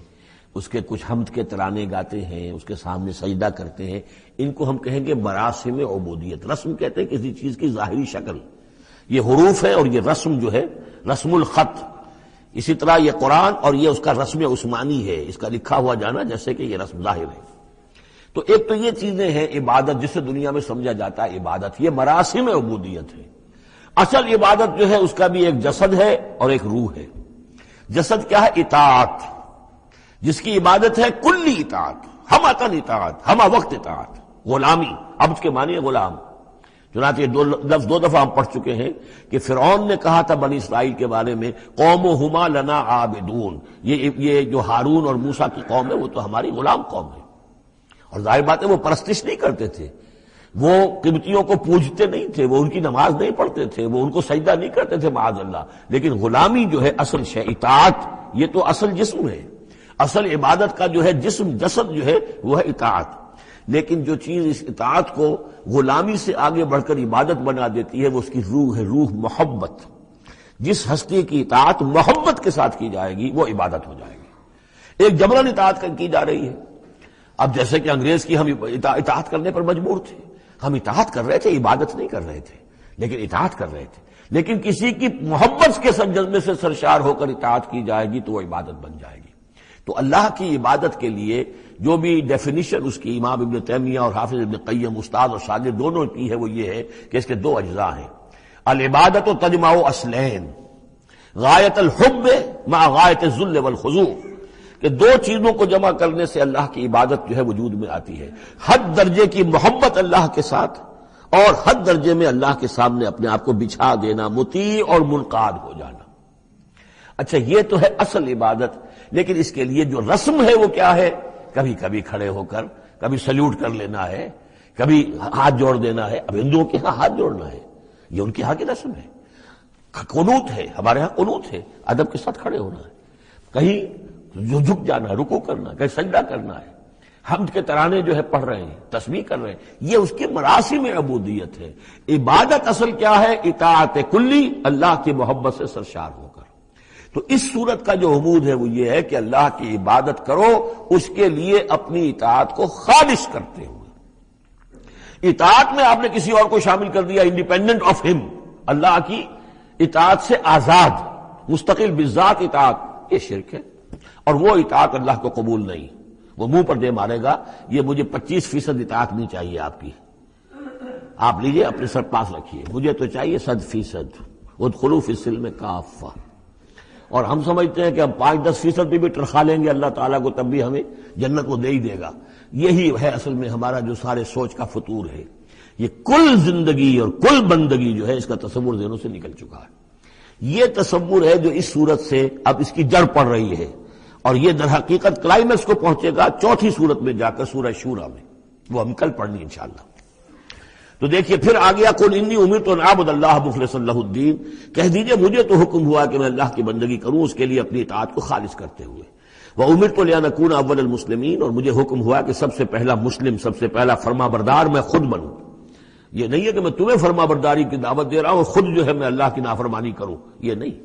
اس کے کچھ حمد کے ترانے گاتے ہیں، اس کے سامنے سجدہ کرتے ہیں. ان کو ہم کہیں گے مراسم عبودیت. رسم کہتے ہیں کسی چیز کی ظاہری شکل. یہ حروف ہے اور یہ رسم جو ہے رسم الخط. اسی طرح یہ قرآن اور یہ اس کا رسم عثمانی ہے، اس کا لکھا ہوا جانا جیسے کہ یہ رسم ظاہر ہے. تو ایک تو یہ چیزیں ہیں عبادت جسے دنیا میں سمجھا جاتا ہے عبادت، یہ مراسم عبودیت ہے. اصل عبادت جو ہے اس کا بھی ایک جسد ہے اور ایک روح ہے. جسد کیا ہے؟ اطاعت، جس کی عبادت ہے کلی اطاعت، ہمہ اطاعت، ہمہ وقت اطاعت. غلامی، عبد کے معنی ہے غلام. چنانچہ یہ دو دفعہ ہم پڑھ چکے ہیں کہ فرعون نے کہا تھا بنی اسرائیل کے بارے میں قومہما لنا عابدون، یہ جو ہارون اور موسیٰ کی قوم ہے وہ تو ہماری غلام قوم ہے. اور ظاہر بات ہے وہ پرستش نہیں کرتے تھے، وہ قبطیوں کو پوجتے نہیں تھے، وہ ان کی نماز نہیں پڑھتے تھے، وہ ان کو سجدہ نہیں کرتے تھے معاذ اللہ. لیکن غلامی جو ہے اصل شے، اطاعت یہ تو اصل جسم ہے. اصل عبادت کا جو ہے جسم، جسد جو ہے وہ ہے اطاعت. لیکن جو چیز اس اطاعت کو غلامی سے آگے بڑھ کر عبادت بنا دیتی ہے وہ اس کی روح ہے، روح محبت. جس ہستی کی اطاعت محبت کے ساتھ کی جائے گی وہ عبادت ہو جائے گی. ایک جبرن اطاعت کی جا رہی ہے. اب جیسے کہ انگریز کی ہم اطاعت کرنے پر مجبور تھے، ہم اطاعت کر رہے تھے، عبادت نہیں کر رہے تھے لیکن اطاعت کر رہے تھے. لیکن کسی کی محبت کے جذبے سے سرشار ہو کر اطاعت کی جائے گی تو وہ عبادت بن جائے گی. تو اللہ کی عبادت کے لیے جو بھی ڈیفینیشن اس کی امام ابن تیمیہ اور حافظ ابن قیم استاد اور شاگرد دونوں کی ہے وہ یہ ہے کہ اس کے دو اجزاء ہیں. العبادت تجمع اصلین، غایت الحب مع غایت الذل والخضوع، کہ دو چیزوں کو جمع کرنے سے اللہ کی عبادت جو ہے وجود میں آتی ہے. حد درجے کی محبت اللہ کے ساتھ اور حد درجے میں اللہ کے سامنے اپنے آپ کو بچھا دینا، مطیع اور منقاد ہو جانا. اچھا یہ تو ہے اصل عبادت. لیکن اس کے لیے جو رسم ہے وہ کیا ہے؟ کبھی کبھی کھڑے ہو کر کبھی سلیوٹ کر لینا ہے، کبھی ہاتھ جوڑ دینا ہے. اب ہندوؤں کے ہاں ہاتھ جوڑنا ہے، یہ ان کے ہاں کی رسم ہے. قنوت ہے، ہمارے ہاں قنوت ہے، ادب کے ساتھ کھڑے ہونا ہے. کہیں جھک جانا ہے، رکوع کرنا ہے، کہیں سجدہ کرنا ہے. حمد کے ترانے جو ہے پڑھ رہے ہیں، تسبیح کر رہے ہیں، یہ اس کے مراسم عبودیت ہے. عبادت اصل کیا ہے؟ اطاعت کلی، اللہ کی محبت سے سرشار ہو کر. تو اس صورت کا جو عمود ہے وہ یہ ہے کہ اللہ کی عبادت کرو، اس کے لیے اپنی اطاعت کو خالص کرتے ہوئے. اطاعت میں آپ نے کسی اور کو شامل کر دیا، انڈیپینڈنٹ آف ہم، اللہ کی اطاعت سے آزاد مستقل بذات اطاعت، یہ شرک ہے. اور وہ اطاعت اللہ کو قبول نہیں. وہ منہ پر دے مارے گا یہ مجھے 25% اطاعت نہیں چاہیے آپ کی، آپ لیجئے اپنے سر پاس رکھیے، مجھے تو چاہیے 100%. ادخلوا فی السلم کافہ. اور ہم سمجھتے ہیں کہ ہم 5-10% بھی تنخواہ لیں گے اللہ تعالیٰ کو تب بھی ہمیں جنت وہ دے ہی دے گا. یہی ہے اصل میں ہمارا جو سارے سوچ کا فطور ہے. یہ کل زندگی اور کل بندگی جو ہے اس کا تصور ذہنوں سے نکل چکا ہے. یہ تصور ہے جو اس صورت سے اب اس کی جڑ پڑ رہی ہے، اور یہ در حقیقت کلائمیکس کو پہنچے گا چوتھی صورت میں جا کر سورہ شورى میں، وہ ہم کل پڑھنی انشاءاللہ. تو دیکھیے پھر آ گیا قل انی امرت ان اعبد اللہ مخلصا لہ الدین، کہہ دیجئے مجھے تو حکم ہوا کہ میں اللہ کی بندگی کروں، اس کے لیے اپنی اطاعت کو خالص کرتے ہوئے. وَأُمِرْتُ لِأَنْ أَكُونَ أَوَّلَ الْمُسْلِمِينَ، اور مجھے حکم ہوا کہ سب سے پہلا مسلم، سب سے پہلا فرما بردار میں خود بنوں. یہ نہیں ہے کہ میں تمہیں فرما برداری کی دعوت دے رہا ہوں، خود جو ہے میں اللہ کی نافرمانی کروں، یہ نہیں.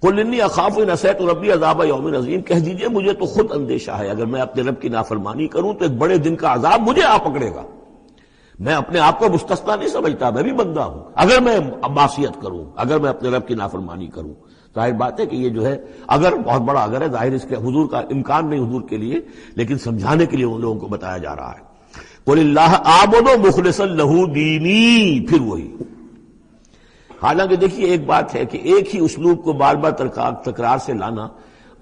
قُلْ إِنِّي أَخَافُ إِنْ عَصَيْتُ رَبِّي عَذَابَ يَوْمٍ عَظِيمٍ، کہہ دیجئے مجھے تو خود اندیشہ ہے اگر میں اپنے رب کی نافرمانی کروں تو ایک بڑے دن کا عذاب مجھے آ پکڑے گا. میں اپنے آپ کو مستثنا نہیں سمجھتا، میں بھی بندہ ہوں. اگر میں معصیت کروں، اگر میں اپنے رب کی نافرمانی کروں، ظاہر بات ہے کہ یہ جو ہے اگر بہت بڑا اگر ہے، ظاہر اس کے حضور کا امکان نہیں حضور کے لیے، لیکن سمجھانے کے لیے ان لوگوں کو بتایا جا رہا ہے. قُلِ اللَّهَ أَعْبُدُ مُخْلِصًا لَهُ دِينِي، پھر وہی. حالانکہ دیکھیے ایک بات ہے کہ ایک ہی اسلوب کو بار بار تکرار سے لانا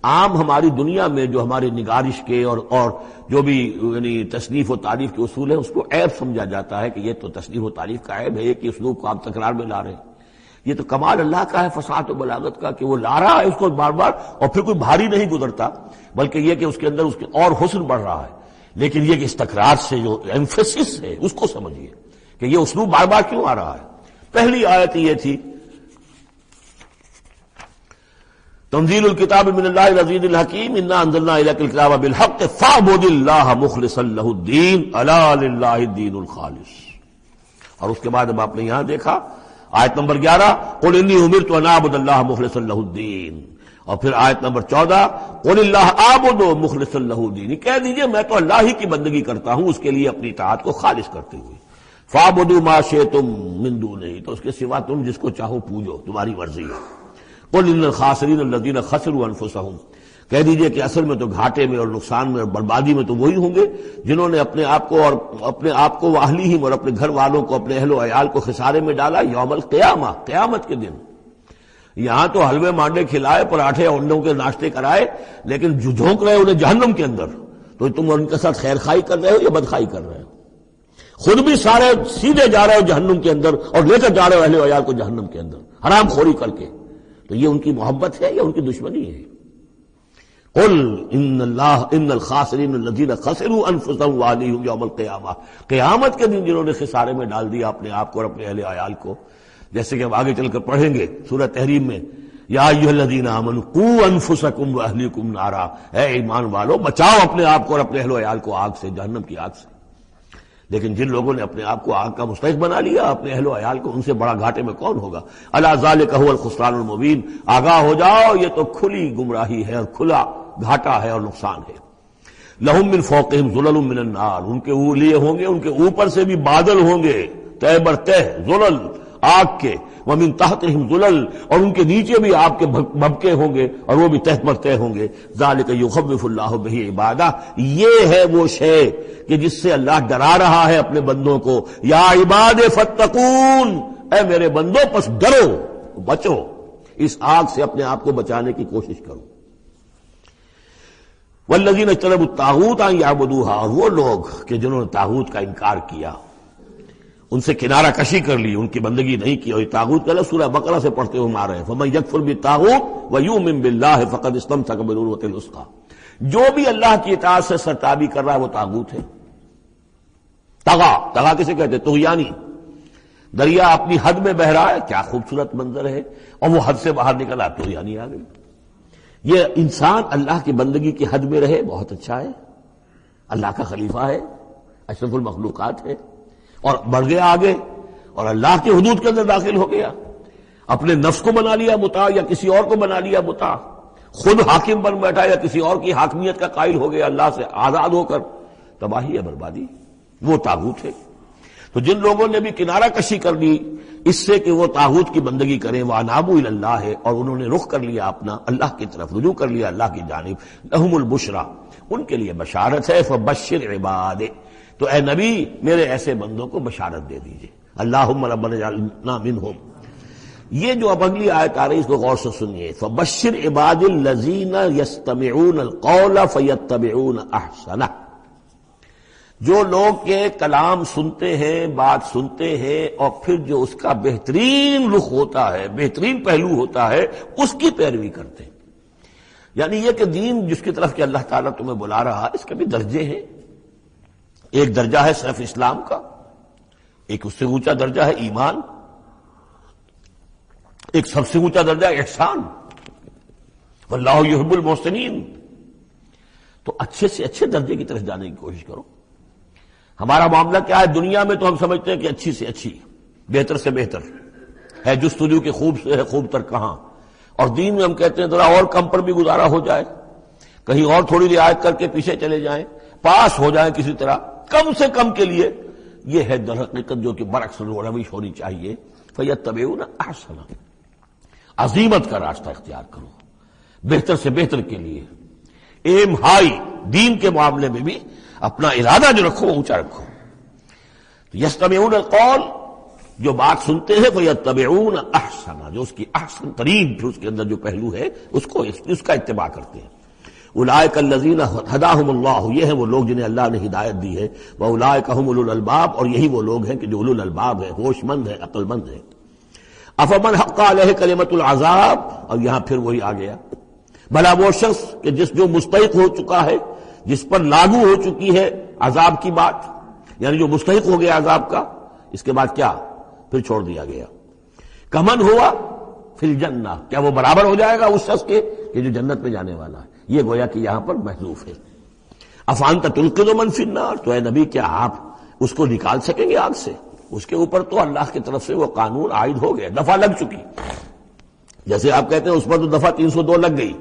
عام ہماری دنیا میں جو ہمارے نگارش کے اور جو بھی یعنی تصنیف و تعریف کے اصول ہیں اس کو عیب سمجھا جاتا ہے کہ یہ تو تصنیف و تعریف کا عیب ہے، ایک ہی اسلوب کو آپ تکرار میں لا رہے ہیں. یہ تو کمال اللہ کا ہے، فصاحت و بلاغت کا، کہ وہ لا رہا ہے اس کو بار بار اور پھر کوئی بھاری نہیں گزرتا، بلکہ یہ کہ اس کے اندر اس کے اور حسن بڑھ رہا ہے. لیکن یہ کہ اس تکرار سے جو ایمفیسس ہے اس کو سمجھیے کہ یہ اسلوب بار بار کیوں آ رہا ہے. پہلی آیت یہ تھی تنزیل الکتاب من اللہ العزیز الحکیم انا انزلنا الیک الکتاب بالحق فاعبد اللہ مخلصا لہ الدین الا للہ الدین الخالص. اور اس کے بعد اب آپ نے یہاں دیکھا آیت نمبر 11 قل انی امرت ان اعبد اللہ مخلصا لہ الدین، اور پھر آیت نمبر 14 قل اللہ اعبد مخلصا لہ الدین، کہہ دیجئے میں تو اللہ ہی کی بندگی کرتا ہوں اس کے لیے اپنی اطاعت کو خالص کرتے ہوئے. فاعبدوا ما شئتم من دونہ، تو اس کے سوا تم جس کو چاہو پوجو، تمہاری مرضی ہے. قل ان الخاسرین الذین خسروا انفسهم، کہہ دیجئے کہ اصل میں تو گھاٹے میں اور نقصان میں اور بربادی میں تو وہی ہوں گے جنہوں نے اپنے آپ کو واہلیہم اور اپنے گھر والوں کو، اپنے اہل و عیال کو خسارے میں ڈالا یوم القیامہ، قیامت کے دن. یہاں تو حلوے مانڈے کھلائے، پراٹھے اور انڈوں کے ناشتے کرائے، لیکن جو جھونک رہے انہیں جہنم کے اندر، تو تم ان کے ساتھ خیر خائی کر رہے ہو یا بدخائی کر رہے ہو؟ خود بھی سارے سیدھے جا رہے ہو جہنم کے اندر اور لے کر جا رہے ہو اہل و عیال کو جہنم کے اندر حرام خوری کر کے. تو یہ ان کی محبت ہے یا ان کی دشمنی ہے؟ قل ان الخاسرین الذین خسروا انفسهم واہلیہم یوم القیامہ، قیامت کے دن جنہوں نے خسارے میں ڈال دیا اپنے آپ کو اور اپنے اہل عیال کو. جیسے کہ ہم آگے چل کر پڑھیں گے سورہ تحریم میں، یا ایھا الذین آمنوا قوا انفسکم واہلیکم نارا، اے ایمان والو بچاؤ اپنے آپ کو اور اپنے اہل و عیال کو آگ سے، جہنم کی آگ سے. لیکن جن لوگوں نے اپنے آپ کو آگ کا مستحق بنا لیا، اپنے اہل و عیال کو، ان سے بڑا گھاٹے میں کون ہوگا؟ الا ذالک هو الخسران المبین، آگاہ ہو جاؤ یہ تو کھلی گمراہی ہے اور کھلا گھاٹا ہے اور نقصان ہے. لہم من فوقہم ظلل من النار، ان کے لیے ہوں گے ان کے اوپر سے بھی بادل ہوں گے، تہ بر تہ ظلل آگ کے، ومن تحتہم ظلل، اور ان کے نیچے بھی آگ کے بھبکے ہوں گے اور وہ بھی تحت پر تہ ہوں گے. ذالک یخوف اللہ بہ عبادہ، یہ ہے وہ شے کہ جس سے اللہ ڈرا رہا ہے اپنے بندوں کو. یا عباد فاتقون، اے میرے بندوں پس ڈرو، بچو، اس آگ سے اپنے آپ کو بچانے کی کوشش کرو. والذین اجتنبوا الطاغوت ان یعبدوها، اور وہ لوگ کہ جنہوں نے طاغوت کا انکار کیا، ان سے کنارہ کشی کر لی، ان کی بندگی نہیں کی. اور طاغوت کا لفظ سورہ بقرہ سے پڑھتے ہوئے آ رہے ہیں، فمن یکفر بالطاغوت ویؤمن باللہ فقد استمسک بالعروۃ الوثقی، جو بھی اللہ کی اطاعت سے سرتابی کر رہا ہے وہ طاغوت ہے. طغا کسے کہتے ہیں؟ طغیانی. دریا اپنی حد میں بہ رہا ہے، کیا خوبصورت منظر ہے، اور وہ حد سے باہر نکلا، طغیانی آ گئی. یہ انسان اللہ کی بندگی کی حد میں رہے، بہت اچھا ہے، اللہ کا خلیفہ ہے، اشرف المخلوقات ہے، اور بڑھ گیا آگے اور اللہ کے حدود کے اندر داخل ہو گیا، اپنے نفس کو بنا لیا مطاع یا کسی اور کو بنا لیا مطاع، خود حاکم بن بیٹھا یا کسی اور کی حاکمیت کا قائل ہو گیا اللہ سے آزاد ہو کر، تباہی ہے، بربادی، وہ طاغوت ہے. تو جن لوگوں نے بھی کنارہ کشی کر لی اس سے کہ وہ طاغوت کی بندگی کریں، وَأَنَابُوا إِلَى اللَّهِ، اور انہوں نے رخ کر لیا اپنا اللہ کی طرف، رجوع کر لیا اللہ کی جانب، لَهُمُ الْبُشْرَى، ان کے لیے بشارت ہے. فَبَشِّرْ عِبَادِ، تو اے نبی میرے ایسے بندوں کو بشارت دے دیجئے. اللہم ربنا اجعلنا منہم. یہ جو اب اگلی آیت آ رہی اس کو غور سے سنیے. فَبَشِّرْ عِبَادِ الَّذِينَ يَسْتَمِعُونَ الْقَوْلَ فَيَتَّبِعُونَ أَحْسَنَهُ، جو لوگ کے کلام سنتے ہیں، بات سنتے ہیں، اور پھر جو اس کا بہترین رخ ہوتا ہے، بہترین پہلو ہوتا ہے، اس کی پیروی کرتے ہیں. یعنی یہ کہ دین جس کی طرف کہ اللہ تعالیٰ تمہیں بلا رہا ہے اس کے بھی درجے ہیں. ایک درجہ ہے صرف اسلام کا، ایک اس سے اونچا درجہ ہے ایمان، ایک سب سے اونچا درجہ ہے احسان. واللہ یحب المحسنین، تو اچھے سے اچھے درجے کی طرف جانے کی کوشش کرو. ہمارا معاملہ کیا ہے؟ دنیا میں تو ہم سمجھتے ہیں کہ اچھی سے اچھی، بہتر سے بہتر ہے، جستجو کے خوب سے ہے خوب تر کہاں، اور دین میں ہم کہتے ہیں ذرا اور کم پر بھی گزارا ہو جائے، کہیں اور تھوڑی رعایت کر کے پیچھے چلے جائیں، پاس ہو جائیں کسی طرح کم سے کم کے لیے. یہ ہے در حقیقت جو کہ برعکس روش ہونی چاہیے. فَيَتَّبِعُونَ أَحْسَنَ، عزیمت کا راستہ اختیار کرو بہتر سے بہتر کے لیے. ایم ہائی، دین کے معاملے میں بھی اپنا ارادہ جو رکھو اونچا رکھو. یستمعون القول، جو بات سنتے ہیں فیتبعون احسن، جو اس کی احسن ترین پھر اس کے اندر جو پہلو ہے اس کا اتباع کرتے ہیں. اولئک الذین ہداہم اللہ، یہ ہیں وہ لوگ جنہیں اللہ نے ہدایت دی ہے. واولئک هم اولو الالباب، اور یہی وہ لوگ ہیں کہ جو اولو الالباب ہیں، ہوش مند ہیں، عقل مند ہیں. افمن حق علیہ کلمۃ العذاب، اور یہاں پھر وہی آ گیا، بھلا وہ شخص کہ جو مستحق ہو چکا ہے، جس پر لاگو ہو چکی ہے عذاب کی بات، یعنی جو مستحق ہو گیا عذاب کا، اس کے بعد کیا پھر چھوڑ دیا گیا. کمن ہوا فی الجنہ، کیا وہ برابر ہو جائے گا اس شخص کے کہ جو جنت میں جانے والا ہے؟ یہ گویا کہ یہاں پر محذوف ہے. افانت تلقذ من فی النار، تو اے نبی کیا آپ اس کو نکال سکیں گے آگ سے؟ اس کے اوپر تو اللہ کی طرف سے وہ قانون عائد ہو گیا، دفعہ لگ چکی. جیسے آپ کہتے ہیں اس پر تو دفعہ 302 لگ گئی،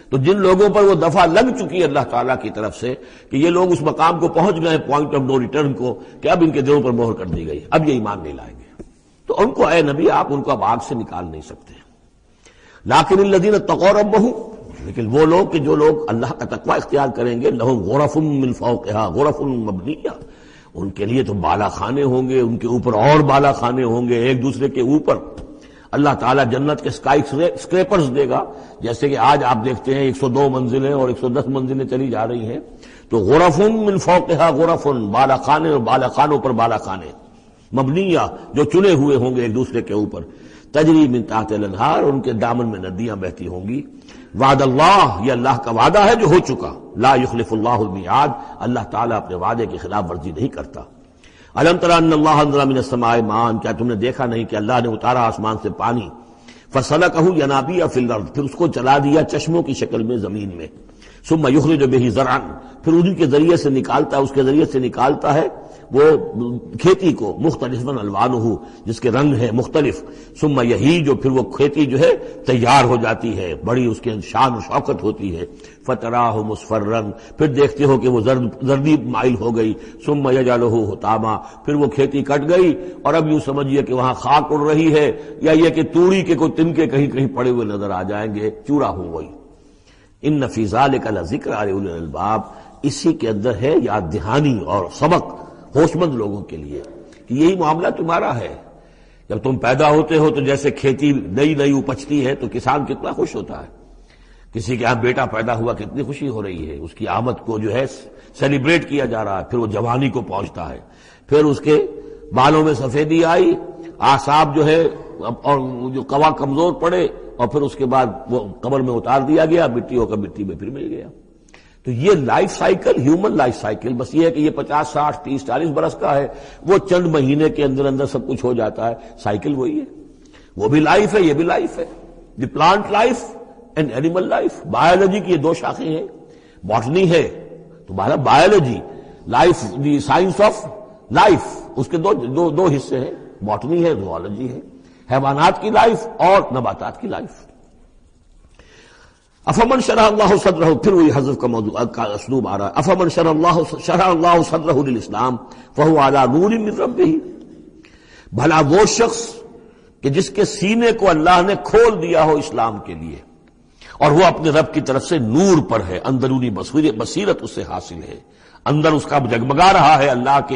تو جن لوگوں پر وہ دفعہ لگ چکی ہے اللہ تعالیٰ کی طرف سے کہ یہ لوگ اس مقام کو پہنچ گئے پوائنٹ آف نو ریٹرن کو، کہ اب ان کے دلوں پر مہر کر دی گئی، اب یہ ایمان نہیں لائیں گے، تو ان کو اے نبی آپ ان کو اب آگ سے نکال نہیں سکتے. لیکن الذین اتقوا ربہم، لیکن وہ لوگ کہ جو لوگ اللہ کا تقوی اختیار کریں گے، لہم غرف من فوقہا غرف مبنیہ، ان کے لیے تو بالا خانے ہوں گے، ان کے اوپر اور بالا خانے ہوں گے ایک دوسرے کے اوپر. اللہ تعالیٰ جنت کے اسکائی اسکریپرز دے گا، جیسے کہ آج آپ دیکھتے ہیں 102 منزلیں اور 110 منزلیں چلی جا رہی ہیں. تو غرف من فوقہا غرف، بالا خانے اور بالا خانوں پر بالا خانے، مبنیہ جو چنے ہوئے ہوں گے ایک دوسرے کے اوپر. تجری من تحت الانہار، ان کے دامن میں ندیاں بہتی ہوں گی. وعد اللہ، یہ اللہ کا وعدہ ہے جو ہو چکا. لا یخلف اللہ المیعاد، اللہ تعالیٰ اپنے وعدے کی خلاف ورزی نہیں کرتا. الم تر ان اللہ انزل من السماء ماء، کیا تم نے دیکھا نہیں کہ اللہ نے اتارا آسمان سے پانی. فسلکہ ینابیع فی الارض، پھر اس کو چلا دیا چشموں کی شکل میں زمین میں. ثم یخرج بہ زرعا، پھر انہی کے ذریعے سے نکالتا ہے، اس کے ذریعے سے نکالتا ہے وہ کھیتی کو. مختلفاً الوانہ، جس کے رنگ ہیں مختلف. ثم یہیج، جو پھر وہ کھیتی جو ہے تیار ہو جاتی ہے، بڑی اس کے شان و شوکت ہوتی ہے. فتراہ مصفرا، پھر دیکھتے ہو کہ وہ زردی مائل ہو گئی. ثم یجعلہ حطاما، پھر وہ کھیتی کٹ گئی اور اب یوں سمجھیے کہ وہاں خاک اڑ رہی ہے، یا یہ کہ توڑی کے کوئی تنکے کہیں کہیں پڑے ہوئے نظر آ جائیں گے، چورا ہو گئی. ان فی ذلک لذکر لاولی الالباب، اسی کے اندر ہے یاد دہانی اور سبق ہوش مند لوگوں کے لیے کہ یہی معاملہ تمہارا ہے. جب تم پیدا ہوتے ہو تو جیسے کھیتی نئی نئی اپجتی ہے تو کسان کتنا خوش ہوتا ہے. کسی کے یہاں بیٹا پیدا ہوا کتنی خوشی ہو رہی ہے، اس کی آمد کو جو ہے سیلیبریٹ کیا جا رہا ہے. پھر وہ جوانی کو پہنچتا ہے، پھر اس کے بالوں میں سفیدی آئی، اعصاب جو ہے اور جو قوا کمزور پڑے، اور پھر اس کے بعد وہ قبر میں اتار دیا گیا، مٹی ہو کر مٹی میں پھر مل گیا. تو یہ life cycle, human life cycle, بس یہ ہے کہ یہ 50 60 30 40 برس کا ہے، وہ چند مہینے کے اندر اندر سب کچھ ہو جاتا ہے. سائیکل وہی ہے، وہ بھی لائف ہے، یہ بھی لائف ہے. The plant life and animal life, biology کی یہ دو شاخیں ہیں. باٹنی ہے تو biology, life the science of life, اس کے دو حصے ہیں، باٹنی ہے، زوالوجی ہے. حیوانات کی لائف اور نباتات کی لائف. افمن شرح اللہ صدرہ، پھر وہی حذف کا موضوع کا اسلوب آ رہا ہے. افمن شرح اللہ صدرہ للاسلام فہو علی نور من ربہ، بھلا وہ شخص کہ جس کے سینے کو اللہ نے کھول دیا ہو اسلام کے لیے، اور وہ اپنے رب کی طرف سے نور پر ہے، اندرونی بصیرت اس سے حاصل ہے، اندر اس کا جگمگا رہا ہے اللہ کے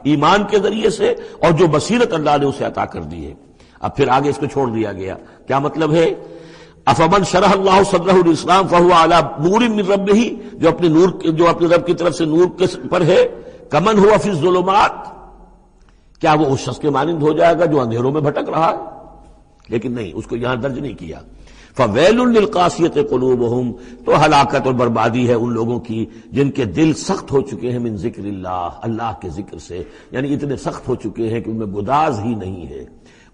ایمان کے ذریعے سے، اور جو بصیرت اللہ نے اسے عطا کر دی ہے. اب پھر آگے اس کو چھوڑ دیا گیا. کیا مطلب ہے؟ افمن شرح اللہ صدرہ للاسلام فہو علی نور من ربہ، جو اپنے رب کی طرف سے نور پر ہے. کمن ہوا فی الظلمات، کیا وہ اس شخص کے مانند ہو جائے گا جو اندھیروں میں بھٹک رہا ہے؟ لیکن نہیں، اس کو یہاں درج نہیں کیا. فویل للقاسیۃ قلوبہم، تو ہلاکت اور بربادی ہے ان لوگوں کی جن کے دل سخت ہو چکے ہیں من ذکر اللہ، اللہ کے ذکر سے، یعنی اتنے سخت ہو چکے ہیں کہ ان میں گداز ہی نہیں ہے.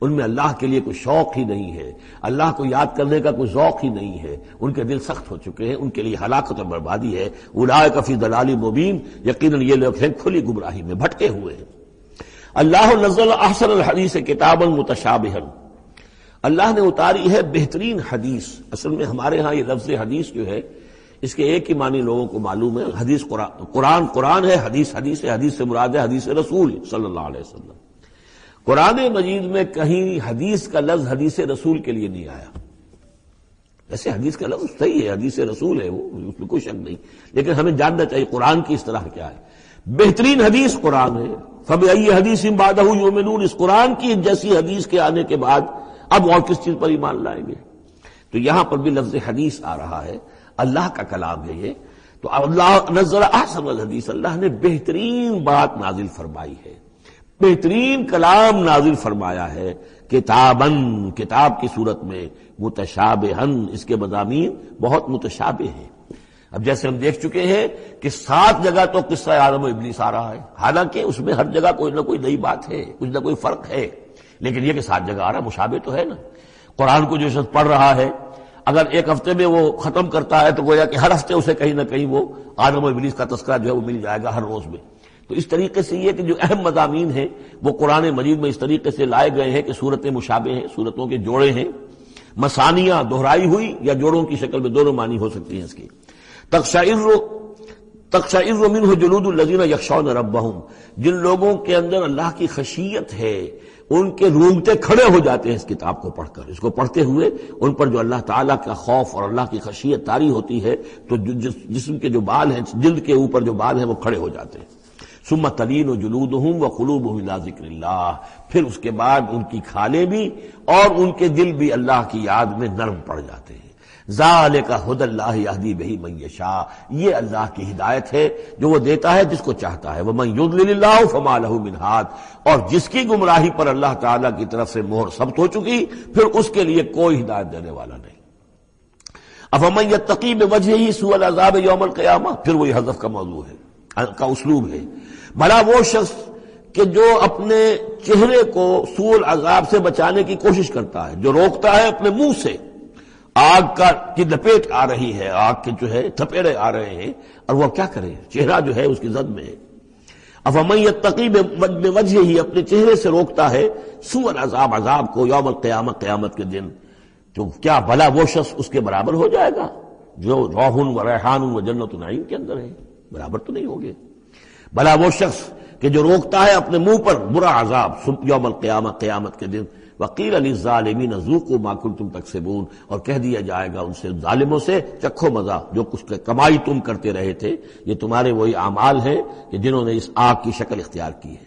ان میں اللہ کے لیے کوئی شوق ہی نہیں ہے، اللہ کو یاد کرنے کا کوئی ذوق ہی نہیں ہے، ان کے دل سخت ہو چکے ہیں، ان کے لیے ہلاکت اور بربادی ہے۔ اولئک فی ضلال مبین، یقیناً یہ لوگ ہیں کھلی گمراہی میں بھٹکے ہوئے ہیں۔ اللہ نزل احسن الحدیث کتابا متشابہا، اللہ نے اتاری ہے بہترین حدیث۔ اصل میں ہمارے ہاں یہ لفظ حدیث جو ہے اس کے ایک ہی معنی لوگوں کو معلوم ہے، حدیث قرآن ہے، حدیث ہے، حدیث سے مراد ہے حدیث رسول صلی اللہ علیہ وسلم۔ قرآن مجید میں کہیں حدیث کا لفظ حدیث رسول کے لیے نہیں آیا۔ ویسے حدیث کا لفظ صحیح ہے، حدیث رسول ہے، وہ اس میں کوئی شک نہیں، لیکن ہمیں جاننا چاہیے قرآن کی اصطلاح کیا ہے۔ بہترین حدیث قرآن ہے، فَبِأَيِّ حَدِيثٍ بَعْدَهُ يُؤْمِنُونَ، اس قرآن کی جیسی حدیث کے آنے کے بعد اب اور کس چیز پر ایمان لائیں گے؟ تو یہاں پر بھی لفظ حدیث آ رہا ہے، اللہ کا کلام ہے یہ۔ تو اللہ نزل احسن الحدیث، اللہ نے بہترین بات نازل فرمائی ہے، بہترین کلام نازل فرمایا ہے، کتاباً، کتاب کی صورت میں، متشابہاً، اس کے مضامین بہت متشابہ ہیں۔ اب جیسے ہم دیکھ چکے ہیں کہ 7 جگہ تو قصہ آدم و ابلیس آ رہا ہے، حالانکہ اس میں ہر جگہ کوئی نہ کوئی نئی بات ہے، کچھ نہ کوئی فرق ہے، لیکن یہ کہ 7 جگہ آ رہا مشابہ تو ہے نا۔ قرآن کو جو شخص پڑھ رہا ہے اگر ایک ہفتے میں وہ ختم کرتا ہے تو گویا کہ ہر ہفتے اسے کہیں نہ کہیں وہ آدم و ابلیس کا تذکرہ جو ہے وہ مل جائے گا ہر روز میں۔ تو اس طریقے سے یہ کہ جو اہم مضامین ہیں وہ قرآن مجید میں اس طریقے سے لائے گئے ہیں کہ صورتیں مشابہ ہیں، صورتوں کے جوڑے ہیں، مثانیہ دہرائی ہوئی یا جوڑوں کی شکل میں دونوں معنی ہو سکتی ہیں اس کی۔ تقشعر منہ جلود الذین یخشون ربہم، جن لوگوں کے اندر اللہ کی خشیت ہے ان کے رونگٹے کھڑے ہو جاتے ہیں اس کتاب کو پڑھ کر، اس کو پڑھتے ہوئے ان پر جو اللہ تعالیٰ کا خوف اور اللہ کی خشیت طاری ہوتی ہے تو جسم کے جو بال ہیں، جلد کے اوپر جو بال ہیں وہ کھڑے ہو جاتے ہیں۔ ثم تلین جلودہم وقلوبہم الی ذکر اللہ، پھر اس کے بعد ان کی کھالیں بھی اور ان کے دل بھی اللہ کی یاد میں نرم پڑ جاتے ہیں۔ ذالک ھدی اللہ یہدی بہ من یشاء، یہ اللہ کی ہدایت ہے جو وہ دیتا ہے جس کو چاہتا ہے۔ ومن یضلل اللہ فما لہ من ہاد، اور جس کی گمراہی پر اللہ تعالیٰ کی طرف سے مہر ثبت ہو چکی پھر اس کے لیے کوئی ہدایت دینے والا نہیں۔ افمن یتقی بوجہہ سوء العذاب یوم القیامہ، پھر وہی حذف کا موضوع ہے، کا اسلوب ہے۔ بھلا وہ شخص کہ جو اپنے چہرے کو سوء العذاب سے بچانے کی کوشش کرتا ہے، جو روکتا ہے اپنے منہ سے، آگ کی لپیٹ آ رہی ہے، آگ کے جو ہے تھپیڑے آ رہے ہیں، اور وہ کیا کرے، چہرہ جو ہے اس کی زد میں ہے۔ افمن یتقی بوجہہ، اپنے چہرے سے روکتا ہے سوء العذاب، عذاب کو، یوم القیامہ، قیامت کے دن، تو کیا بھلا وہ شخص اس کے برابر ہو جائے گا جو روح و ریحان و جنت نعیم کے اندر ہے؟ برابر تو نہیں ہوگے۔ بھلا وہ شخص کہ جو روکتا ہے اپنے منہ پر برا عذاب یوم القیامہ، قیامت کے دن، وقیل للظالمین ذوقوا ما کنتم تکسبون، اور کہہ دیا جائے گا ان سے، ظالموں سے، چکھو مزہ جو کچھ کمائی تم کرتے رہے تھے، یہ تمہارے وہی اعمال ہیں کہ جنہوں نے اس آگ کی شکل اختیار کی ہے۔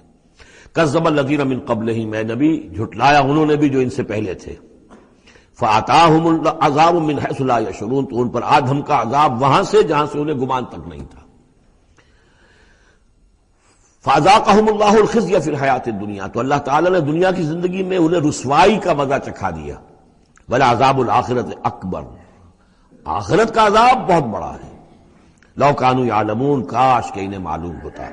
کذب الذین من قبلہم، اے نبی جھٹلایا انہوں نے بھی جو ان سے پہلے تھے۔ فآتاہم العذاب من حیث لا یشعرون، تو ان پر آ دھمکا عذاب وہاں سے جہاں سے انہیں گمان تک نہیں تھا۔ فَأَذَاقَهُمُ اللَّهُ الْخِزْيَ فِي الْحَيَاةِ الدُّنْيَا، تو اللہ تعالیٰ نے دنیا کی زندگی میں انہیں رسوائی کا مزہ چکھا دیا۔ وَلَعَذَابُ الْآخِرَةِ أَكْبَرُ، آخرت کا عذاب بہت بڑا ہے۔ لَوْ كَانُوا يَعْلَمُونَ، کاش کہ انہیں معلوم ہوتا۔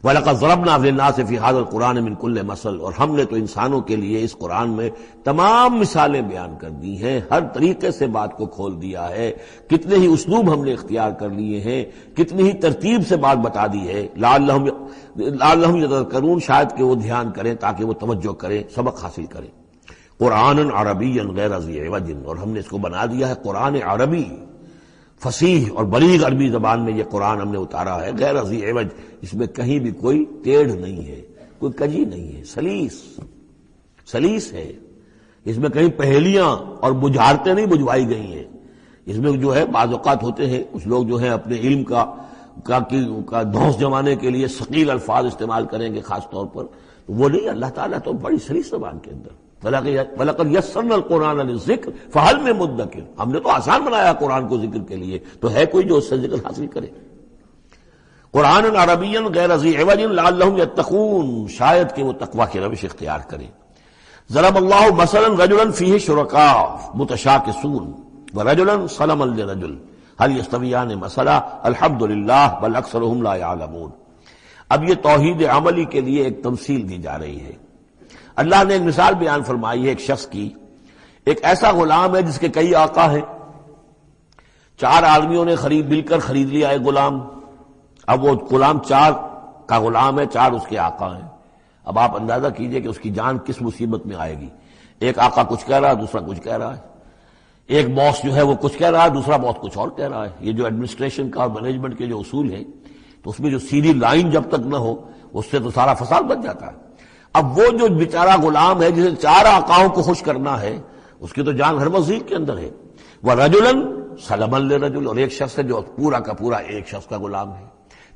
وَلَقَدْ ضَرَبْنَا لِلنَّاسِ فِي هَذَا الْقُرْآنِ مِنْ كُلِّ مَثَلٍ، اور ہم نے تو انسانوں کے لیے اس قرآن میں تمام مثالیں بیان کر دی ہیں، ہر طریقے سے بات کو کھول دیا ہے، کتنے ہی اسلوب ہم نے اختیار کر لیے ہیں، کتنی ہی ترتیب سے بات بتا دی ہے، لعلہم یتذکرون، شاید کہ وہ دھیان کریں، تاکہ وہ توجہ کریں، سبق حاصل کریں۔ قرآن عربی غیر ذی عوج، اور ہم نے اس کو بنا دیا ہے قرآن عربی، فصیح اور بلیغ عربی زبان میں یہ قرآن ہم نے اتارا ہے، غیر ذی عوج، اس میں کہیں بھی کوئی ٹیڑھ نہیں ہے، کوئی کجی نہیں ہے، سلیس ہے، اس میں کہیں پہیلیاں اور بجھارتیں نہیں بجھوائی گئی ہیں۔ اس میں جو ہے بعض اوقات ہوتے ہیں کچھ لوگ جو ہیں اپنے علم کا دھوس جمانے کے لیے ثقیل الفاظ استعمال کریں گے خاص طور پر، تو وہ نہیں، اللہ تعالیٰ تو بڑی سلیس زبان کے اندر، وَلَقَدْ يَسَّرْنَا الْقُرْآنَ لِلذِّكْرِ فَهَلْ مِن مُدَّكِرٍ، ہم نے تو آسان بنایا قرآن کو ذکر کے لیے، تو ہے کوئی جو اس سے ذکر حاصل کرے۔ قرآن عربی غیر ذی عوج لعلہم یتقون، شاید کہ وہ تقوی کی روش اختیار کریں۔ ضرب اللہ مثلا رجلا فیہ شرکاء متشاکسون ورجلا سلما لرجل هل یستویان مثلا الحمدللہ بل اکثرهم لا یعلمون۔ اب یہ توحید عملی کے لیے ایک تمثیل دی جا رہی ہے۔ اللہ نے ایک مثال بیان فرمائی ہے ایک شخص کی، ایک ایسا غلام ہے جس کے کئی آقا ہیں، 4 آدمیوں نے مل کر خرید لیا ایک غلام، اب وہ غلام 4 کا غلام ہے، 4 اس کے آقا ہیں۔ اب آپ اندازہ کیجئے کہ اس کی جان کس مصیبت میں آئے گی۔ ایک آقا کچھ کہہ رہا ہے، دوسرا کچھ کہہ رہا ہے، ایک باس جو ہے وہ کچھ کہہ رہا ہے، دوسرا باس کچھ اور کہہ رہا ہے۔ یہ جو ایڈمنسٹریشن کا اور مینجمنٹ کے جو اصول ہیں، تو اس میں جو سیدھی لائن جب تک نہ ہو اس سے تو سارا فساد بچ جاتا ہے۔ اب وہ جو بیچارہ غلام ہے جسے 4 آقاؤں کو خوش کرنا ہے، اس کی تو جان ہر وزیر کے اندر ہے۔ وَرَجُلًا سَلَمًا لِرَجُلٍ، اور ایک شخص ہے جو پورا کا پورا ایک شخص کا غلام ہے۔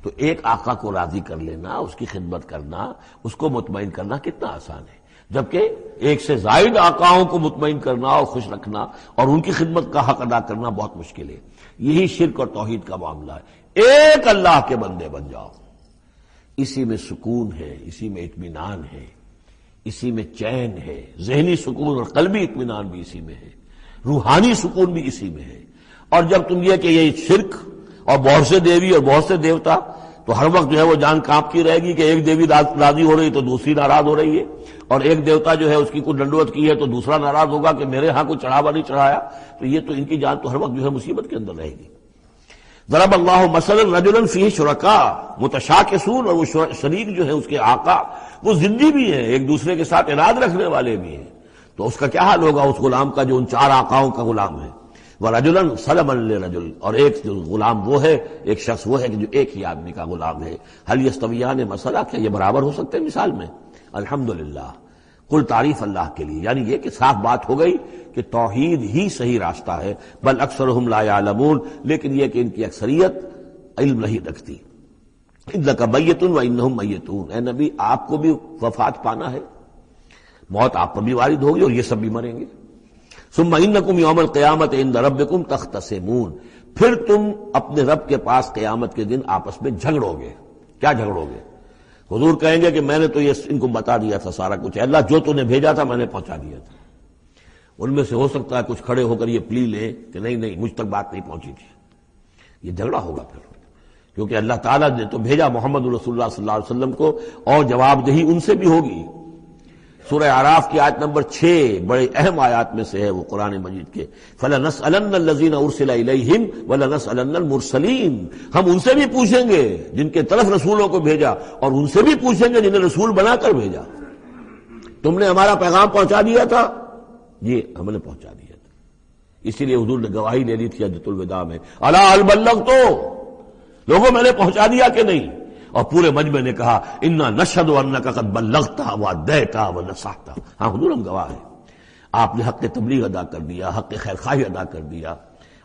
تو ایک آقا کو راضی کر لینا، اس کی خدمت کرنا، اس کو مطمئن کرنا کتنا آسان ہے، جبکہ ایک سے زائد آقاؤں کو مطمئن کرنا اور خوش رکھنا اور ان کی خدمت کا حق ادا کرنا بہت مشکل ہے۔ یہی شرک اور توحید کا معاملہ ہے۔ ایک اللہ کے بندے بن جاؤ، اسی میں سکون ہے، اسی میں اطمینان ہے، اسی میں چین ہے، ذہنی سکون اور قلبی اطمینان بھی اسی میں ہے، روحانی سکون بھی اسی میں ہے۔ اور جب تم یہ کہ یہ شرک اور بہت سے دیوی اور بہت سے دیوتا، تو ہر وقت جو ہے وہ جان کانپتی رہے گی کہ ایک دیوی راضی ہو رہی تو دوسری ناراض ہو رہی ہے، اور ایک دیوتا جو ہے اس کی کوئی ڈنڈوت کی ہے تو دوسرا ناراض ہوگا کہ میرے ہاں کوئی چڑھاوا نہیں چڑھایا، تو یہ تو ان کی جان تو ہر وقت جو ہے مصیبت کے اندر رہے گی۔ ضرب اللہ مثلا رجلا فیہ شرکاء متشاکسون، اور وہ شریک جو ہے اس کے آقا وہ زندی بھی ہیں، ایک دوسرے کے ساتھ اراد رکھنے والے بھی ہیں، تو اس کا کیا حال ہوگا اس غلام کا جو ان 4 آقاؤں کا غلام ہے۔ وَرَجُلًا سَلَمًا لِرَجُلٍ، اور ایک جو غلام وہ ہے، ایک شخص وہ ہے کہ جو ایک ہی آدمی کا غلام ہے۔ هل يستویان مثلا، کیا یہ برابر ہو سکتے ہیں مثال میں؟ الحمدللہ، کل تعریف اللہ کے لیے، یعنی یہ کہ صاف بات ہو گئی کہ توحید ہی صحیح راستہ ہے۔ بل اکثرهم لا يعلمون، لیکن یہ کہ ان کی اکثریت علم نہیں رکھتی۔ انک میت وانہم میتون، اے نبی آپ کو بھی وفات پانا ہے، موت آپ پر بھی وارد ہوگی اور یہ سب بھی مریں گے۔ ثم انکم یوم القیامت عند ربکم تختصمون، پھر تم اپنے رب کے پاس قیامت کے دن آپس میں جھگڑو گے۔ کیا جھگڑو گے؟ حضور کہیں گے کہ میں نے تو یہ ان کو بتا دیا تھا سارا کچھ، اللہ جو تو نے بھیجا تھا میں نے پہنچا دیا تھا۔ ان میں سے ہو سکتا ہے کچھ کھڑے ہو کر یہ پلی لیں کہ نہیں مجھ تک بات نہیں پہنچی تھی، یہ جھگڑا ہوگا پھر، کیونکہ اللہ تعالیٰ نے تو بھیجا محمد رسول اللہ صلی اللہ علیہ وسلم کو، اور جواب دہی ان سے بھی ہوگی۔ سورہ اعراف کی آیت نمبر 6 بڑے اہم آیات میں سے ہے وہ قرآن مجید کے، فَلَنَسْأَلَنَّ الَّذِينَ أُرْسِلَ إِلَيْهِمْ وَلَنَسْأَلَنَّ الْمُرْسَلِينَ، ہم ان سے بھی پوچھیں گے جن کے طرف رسولوں کو بھیجا، اور ان سے بھی پوچھیں گے جنہیں رسول بنا کر بھیجا۔ تم نے ہمارا پیغام پہنچا دیا تھا؟ یہ ہم نے پہنچا دیا تھا۔ اسی لیے حضور نے گواہی لے لی تھی حجۃ الوداع میں، الا هل بلغت، لوگوں میں نے پہنچا دیا کہ نہیں؟ اور پورے مجمع نے کہا انا نشهد انک قد بلغت وادیت ونصحت، ہاں حضور ہم گواہ ہیں، آپ نے حق تبلیغ ادا کر دیا، حق خیر خواہی ادا کر دیا،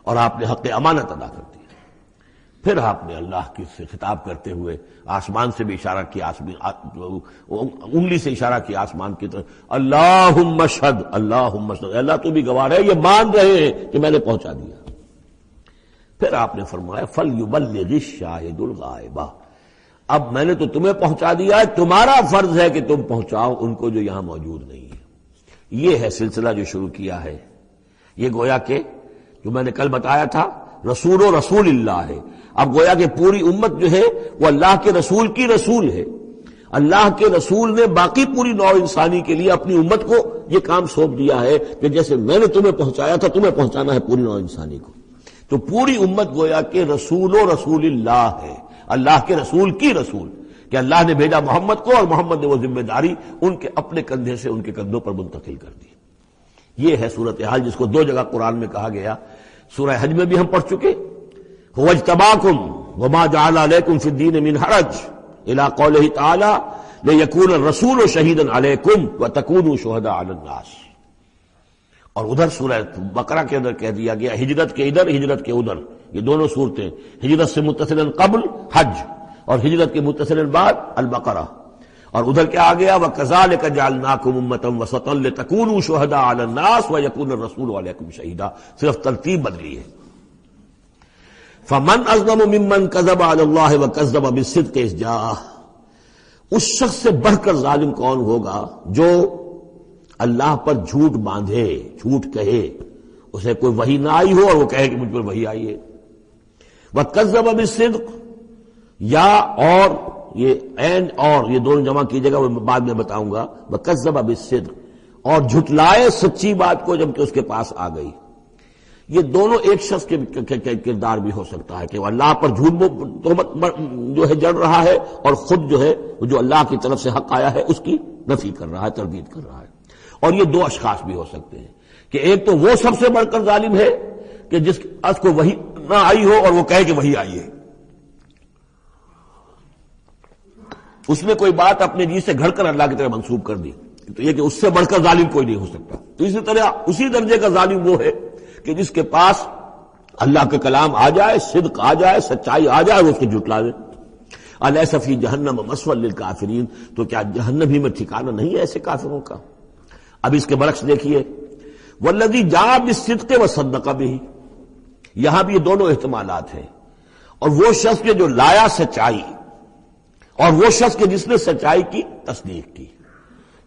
اور آپ نے حق امانت ادا کر دیا۔ پھر آپ نے اللہ کی سے خطاب کرتے ہوئے آسمان سے بھی اشارہ کیا، انگلی سے اشارہ کیا آسمان کی طرف، اللہم اشہد، اللہم اشہد، اللہ تو بھی گواہ ہے، یہ مان رہے ہیں کہ میں نے پہنچا دیا۔ پھر آپ نے فرمایا فَلْيُبَلِّغِ الشَّاهِدُ الْغَائِبَ، اب میں نے تو تمہیں پہنچا دیا ہے، تمہارا فرض ہے کہ تم پہنچاؤ ان کو جو یہاں موجود نہیں ہے۔ یہ ہے سلسلہ جو شروع کیا ہے، یہ گویا کہ جو میں نے کل بتایا تھا رسول و رسول اللہ ہے۔ اب گویا کہ پوری امت جو ہے وہ اللہ کے رسول کی رسول ہے، اللہ کے رسول نے باقی پوری نوع انسانی کے لیے اپنی امت کو یہ کام سونپ دیا ہے کہ جیسے میں نے تمہیں پہنچایا تھا تمہیں پہنچانا ہے پوری نوع انسانی کو۔ تو پوری امت گویا کہ رسول و رسول اللہ ہے، اللہ کے رسول کی رسول، کہ اللہ نے بھیجا محمد کو اور محمد نے وہ ذمہ داری ان کے اپنے کندھے سے ان کے کندھوں پر منتقل کر دی۔ یہ ہے صورتحال جس کو 2 جگہ قرآن میں کہا گیا، سورہ حج میں بھی ہم پڑھ چکے، هو اجتباکم وما جعل علیکم فی الدین من حرج الی قولہ تعالی لیکون الرسول شہیدا علیکم وتکونوا شہداء علی الناس۔ اور ادھر سورہ بقرہ کے اندر کہہ دیا گیا ہجرت کے ادھر ہجرت کے ادھر، یہ دونوں صورتیں، ہجرت سے متصلاً قبل حج اور ہجرت کے متصلاً بعد البقرہ۔ اور ادھر کیا آ گیا وَكَذَلِكَ جَعَلْنَاكُمْ أُمَّةً وَسَطًا لِتَكُونُوا شُهَدَاءَ عَلَى النَّاسِ وَيَكُونَ الرَّسُولُ عَلَيْكُمْ شَهِيدًا، صرف ترتیب بدلی ہے۔ فَمَنْ أَظْلَمُ مِمَّنْ كَذَبَ عَلَى اللَّهِ وَكَذَّبَ بِالصِّدْقِ إِذْ جَاءَهُ، اس شخص سے بڑھ کر ظالم کون ہوگا جو اللہ پر جھوٹ باندھے، جھوٹ کہے، اسے کوئی وحی نہ آئی ہو اور وہ کہے کہ مجھ پر وحی آئی ہے۔ وَكَذَّبَ بِالصِّدْقِ، یا اور یہ اینڈ اور یہ دونوں جمع کیجیے گا، وہ بعد میں بتاؤں گا. وَكَذَّبَ بِالصِّدْقِ، اور جھٹلائے سچی بات کو جب کہ اس کے پاس آ گئی. یہ دونوں ایک شخص کے کردار بھی ہو سکتا ہے کہ وہ اللہ پر جھوٹ تہمت جو ہے جڑ رہا ہے، اور خود جو ہے جو اللہ کی طرف سے حق آیا ہے اس کی نفی کر رہا ہے، تردید کر رہا ہے. اور یہ دو اشخاص بھی ہو سکتے ہیں کہ ایک تو وہ سب سے بڑھ کر ظالم ہے کہ جس اس کو وہی نہ آئی ہو اور وہ کہے کہ وہی آئی ہے، اس نے کوئی بات اپنے جی سے گھڑ کر اللہ کی طرف منسوب کر دی. تو یہ کہ اس سے بڑھ کر ظالم کوئی نہیں ہو سکتا. تو اسی طرح اسی درجے کا ظالم وہ ہے کہ جس کے پاس اللہ کا کلام آ جائے، صدق آ جائے، سچائی آ جائے، وہ اس کو جھٹلا دے. الیس فی جہنم مثوی للکافرین، تو کیا جہنم ہی میں ٹھکانہ نہیں ہے ایسے کافروں کا؟ اب اس کے برعکس دیکھیے، والذی جاء بالصدق وصدق بہ، یہاں بھی یہ دونوں احتمالات ہیں. اور وہ شخص کے جو لایا سچائی، اور وہ شخص کے جس نے سچائی کی تصدیق کی.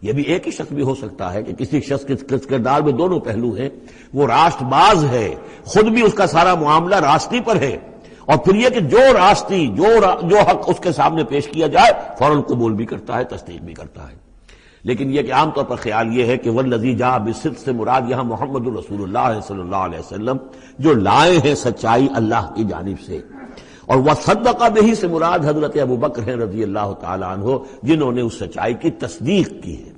یہ بھی ایک ہی شخص بھی ہو سکتا ہے کہ کسی شخص کے کردار میں دونوں پہلو ہیں. وہ راست باز ہے، خود بھی اس کا سارا معاملہ راستی پر ہے، اور پھر یہ کہ جو راستی جو حق اس کے سامنے پیش کیا جائے فوراً قبول بھی کرتا ہے، تصدیق بھی کرتا ہے. لیکن یہ کہ عام طور پر خیال یہ ہے کہ والذی جاء بالصدق سے مراد یہاں محمد رسول اللہ صلی اللہ علیہ وسلم جو لائے ہیں سچائی اللہ کی جانب سے، اور وصدق بہ سے مراد حضرت ابوبکر ہیں رضی اللہ تعالی عنہ جنہوں نے اس سچائی کی تصدیق کی ہے.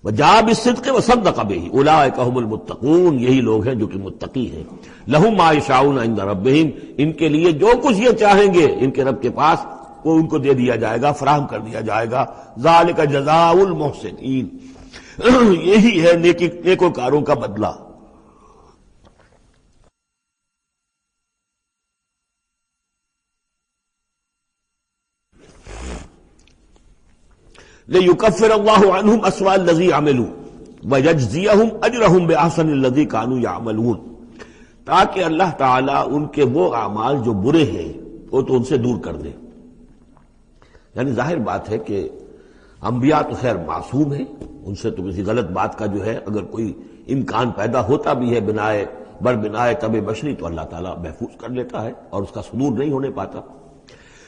وجاء بالصدق وصدق بہ اولئک هم المتقون، یہی لوگ ہیں جو کہ متقی ہیں. لہم ما یشاءون عند ربہم، ان کے لیے جو کچھ یہ چاہیں گے ان کے رب کے پاس وہ ان کو دے دیا جائے گا، فراہم کر دیا جائے گا. ذالک جزاء المحسنین، یہی ہے نیکوکاروں کا بدلہ. لِيُكَفِّرَ اللَّهُ عَنْهُمْ أَسْوَأَ الَّذِي عَمِلُوا وَيَجْزِيَهُمْ أَجْرَهُمْ بِأَحْسَنِ الَّذِي كَانُوا يَعْمَلُونَ، تاکہ اللہ تعالیٰ ان کے وہ اعمال جو برے ہیں وہ تو ان سے دور کر دے. یعنی ظاہر بات ہے کہ انبیاء تو خیر معصوم ہیں، ان سے تو کسی غلط بات کا جو ہے اگر کوئی امکان پیدا ہوتا بھی ہے بنائے طب بشری تو اللہ تعالیٰ محفوظ کر لیتا ہے اور اس کا صدور نہیں ہونے پاتا.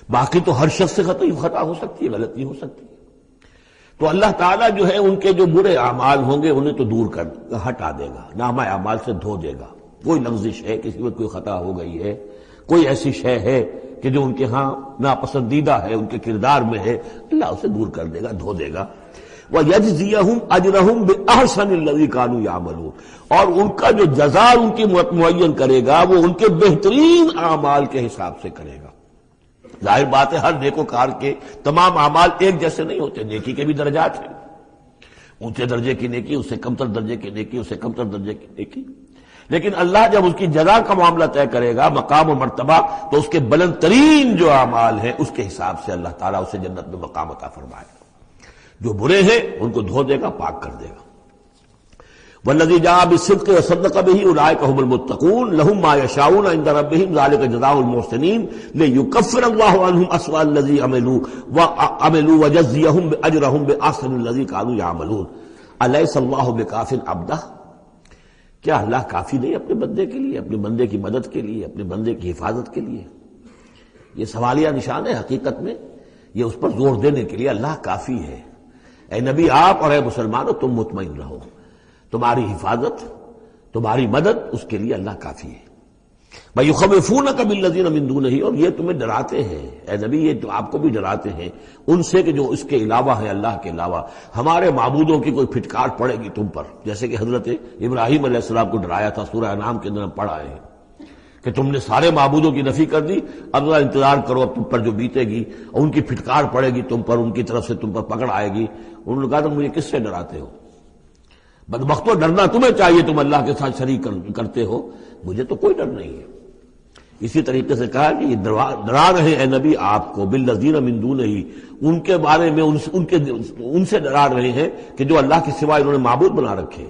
باقی تو ہر شخص سے خطا ہو سکتی ہے، غلطی ہو سکتی ہے. تو اللہ تعالیٰ جو ہے ان کے جو برے اعمال ہوں گے انہیں تو دور کر ہٹا دے گا، نامہ اعمال سے دھو دے گا. کوئی لغزش ہے، کسی وقت کوئی خطا ہو گئی ہے، کوئی ایسی شے ہے کہ جو ان کے ہاں ناپسندیدہ ہے، ان کے کردار میں ہے، اللہ اسے دور کر دے گا، دھو دے گا. وَيَجْزِيَهُمْ أَجْرَهُمْ بِأَحْسَنِ الَّذِي كَانُوا يَعْمَلُونَ، اور ان کا جو جزا ان کی معین کرے گا وہ ان کے بہترین اعمال کے حساب سے کرے گا. ظاہر بات ہے ہر نیکوکار کے تمام اعمال ایک جیسے نہیں ہوتے، نیکی کے بھی درجات ہیں، اونچے درجے کی نیکی، اس سے کمتر درجے کی نیکی، اس سے کمتر درجے کی نیکی. لیکن اللہ جب اس کی جزا کا معاملہ طے کرے گا، مقام و مرتبہ، تو اس کے بلند ترین جو اعمال ہیں اس کے حساب سے اللہ تعالیٰ اسے جنت میں مقام عطا فرمائے گا. جو برے ہیں ان کو دھو دے گا، پاک کر دے گا. والذی جاء بالصدق وصدق بہ اولئک هم المتقون لهم ما یشاءون عند ربهم ذلک جزاء المحسنین لیکفر اللہ عنہم اسوأ الذی عملوا ویجزیہم اجرہم باحسن الذی کانوا یعملون. الیس اللہ بکاف عبدہ، کیا اللہ کافی نہیں اپنے بندے کے لیے، اپنے بندے کی مدد کے لیے، اپنے بندے کی حفاظت کے لیے؟ یہ سوالیہ نشان ہے حقیقت میں، یہ اس پر زور دینے کے لیے اللہ کافی ہے. اے نبی آپ اور اے مسلمانوں تم مطمئن رہو، تمہاری حفاظت، تمہاری مدد اس کے لیے اللہ کافی ہے. وَيُخَوِّفُونَكَ بِالَّذِينَ مِن دُونِهِ، اور یہ تمہیں ڈراتے ہیں اے نبی، یہ تو آپ کو بھی ڈراتے ہیں ان سے کہ جو اس کے علاوہ ہیں، اللہ کے علاوہ ہمارے معبودوں کی کوئی پھٹکار پڑے گی تم پر، جیسے کہ حضرت ابراہیم علیہ السلام کو ڈرایا تھا. سورہ انعام کے اندر ہم پڑھ آئے ہیں کہ تم نے سارے معبودوں کی نفی کر دی، اب ذرا انتظار کرو، اب تم پر جو بیتے گی اور ان کی پھٹکار پڑے گی تم پر، ان کی طرف سے تم پر پکڑ آئے گی. انہوں نے کہا تم مجھے کس سے ڈراتے ہو؟ بدبختو، ڈرنا تمہیں چاہیے، تم اللہ کے ساتھ شریک کرتے ہو، مجھے تو کوئی ڈر نہیں ہے. اسی طریقے سے کہا کہ یہ ڈرا رہے اے نبی آپ کو بالذین من دونہ، ان کے بارے میں ان سے ڈرا رہے ہیں کہ جو اللہ کے سوا انہوں نے معبود بنا رکھے.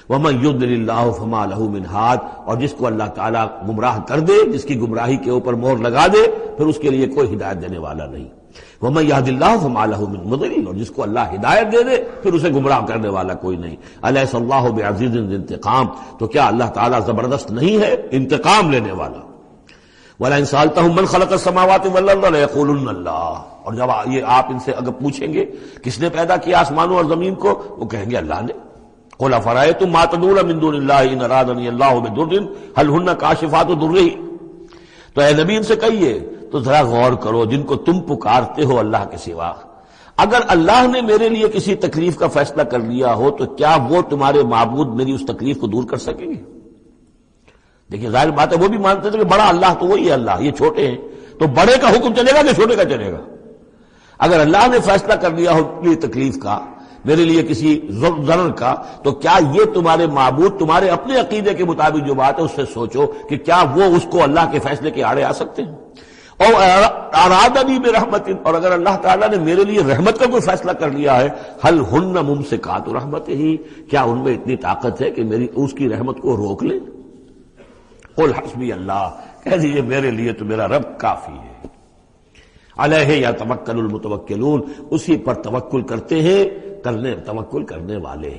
وَمَن يُضْلِلِ اللَّهُ فَمَا لَهُ مِنْ هَادٍ، اور جس کو اللہ تعالیٰ گمراہ کر دے، جس کی گمراہی کے اوپر مہر لگا دے، پھر اس کے لیے کوئی ہدایت دینے والا نہیں. وَمَن يَهْدِ اللَّهُ فَمَا لَهُ مِن مُضِلٍّ، اور جس کو اللہ ہدایت دے دے پھر اسے گمراہ کرنے والا کوئی نہیں. أَلَيْسَ اللَّهُ بِعَزِيزٍ ذِي انتقام، تو کیا اللہ تعالیٰ زبردست نہیں ہے، انتقام لینے والا. وَلَئِن سَأَلْتَهُم مَّنْ خَلَقَ السَّمَاوَاتِ وَالْأَرْضَ لَيَقُولُنَّ اللَّهُ، اور جب یہ آپ ان سے اگر پوچھیں گے کس نے پیدا کیا آسمانوں اور زمین کو، وہ کہیں گے اللہ نے۔ قُلْ أَفَرَأَيْتُم مَّا تَدْعُونَ مِن دُونِ اللَّهِ إِنْ أَرَادَنِيَ اللَّهُ بِضُرٍّ هَلْ هُنَّ كَاشِفَاتُ ضُرِّهِ، تو اے نبی ان سے کہیے تو ذرا غور کرو جن کو تم پکارتے ہو اللہ کے سوا، اگر اللہ نے میرے لیے کسی تکلیف کا فیصلہ کر لیا ہو تو کیا وہ تمہارے معبود میری اس تکلیف کو دور کر سکیں گے؟ دیکھیے ظاہر بات ہے وہ بھی مانتے تھے کہ بڑا اللہ تو وہی ہے اللہ، یہ چھوٹے ہیں، تو بڑے کا حکم چلے گا کہ چھوٹے کا چلے گا؟ اگر اللہ نے فیصلہ کر لیا ہو میری تکلیف کا، میرے لیے کسی ضرر کا، تو کیا یہ تمہارے معبود تمہارے اپنے عقیدے کے مطابق جو بات ہے اس سے سوچو کہ کیا وہ اس کو اللہ کے فیصلے کے آڑے آ سکتے ہیں؟ اور ارادنی برحمت، اور اگر اللہ تعالیٰ نے میرے لیے رحمت کا کوئی فیصلہ کر لیا ہے، حل ہن ممسکات رحمت ہی، کیا ان میں اتنی طاقت ہے کہ میری اس کی رحمت کو روک لیں؟ قل حسبی اللہ، کہہ دیجئے میرے لیے تو میرا رب کافی ہے۔ علیہ یتوکل المتوکلون، اسی پر توکل کرتے ہیں توکل کرنے والے۔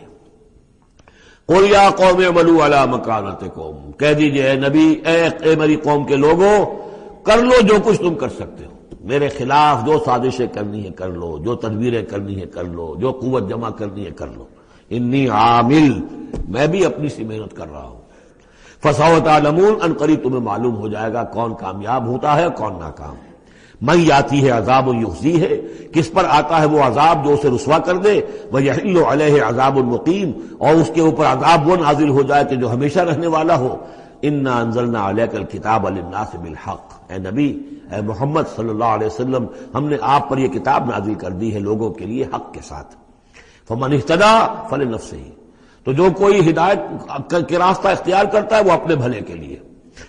قل یا قوم اعملوا علی مکانتکم، کہہ دیجئے اے نبی، اے میری قوم کے لوگوں، کر لو جو کچھ تم کر سکتے ہو، میرے خلاف جو سازشیں کرنی ہے کر لو، جو تدبیریں کرنی ہے کر لو، جو قوت جمع کرنی ہے کر لو، انی عامل، میں بھی اپنی سی محنت کر رہا ہوں۔ فسوف تعلمون، ان قریب تمہیں معلوم ہو جائے گا کون کامیاب ہوتا ہے کون ناکام۔ من یاتی ہے عذاب یخزی ہے، کس پر آتا ہے وہ عذاب جو اسے رسوا کر دے، ویحل علیہ عذاب مقیم، اور اس کے اوپر عذاب وہ نازل ہو جائے کہ جو ہمیشہ رہنے والا ہو۔ انا انزلنا علیک الکتاب للناس بالحق، اے نبی، اے محمد صلی اللہ علیہ وسلم، ہم نے آپ پر یہ کتاب نازل کر دی ہے لوگوں کے لیے حق کے ساتھ۔ فمن اہتدی فلنفسہ، تو جو کوئی ہدایت کے راستہ اختیار کرتا ہے وہ اپنے بھلے کے لیے،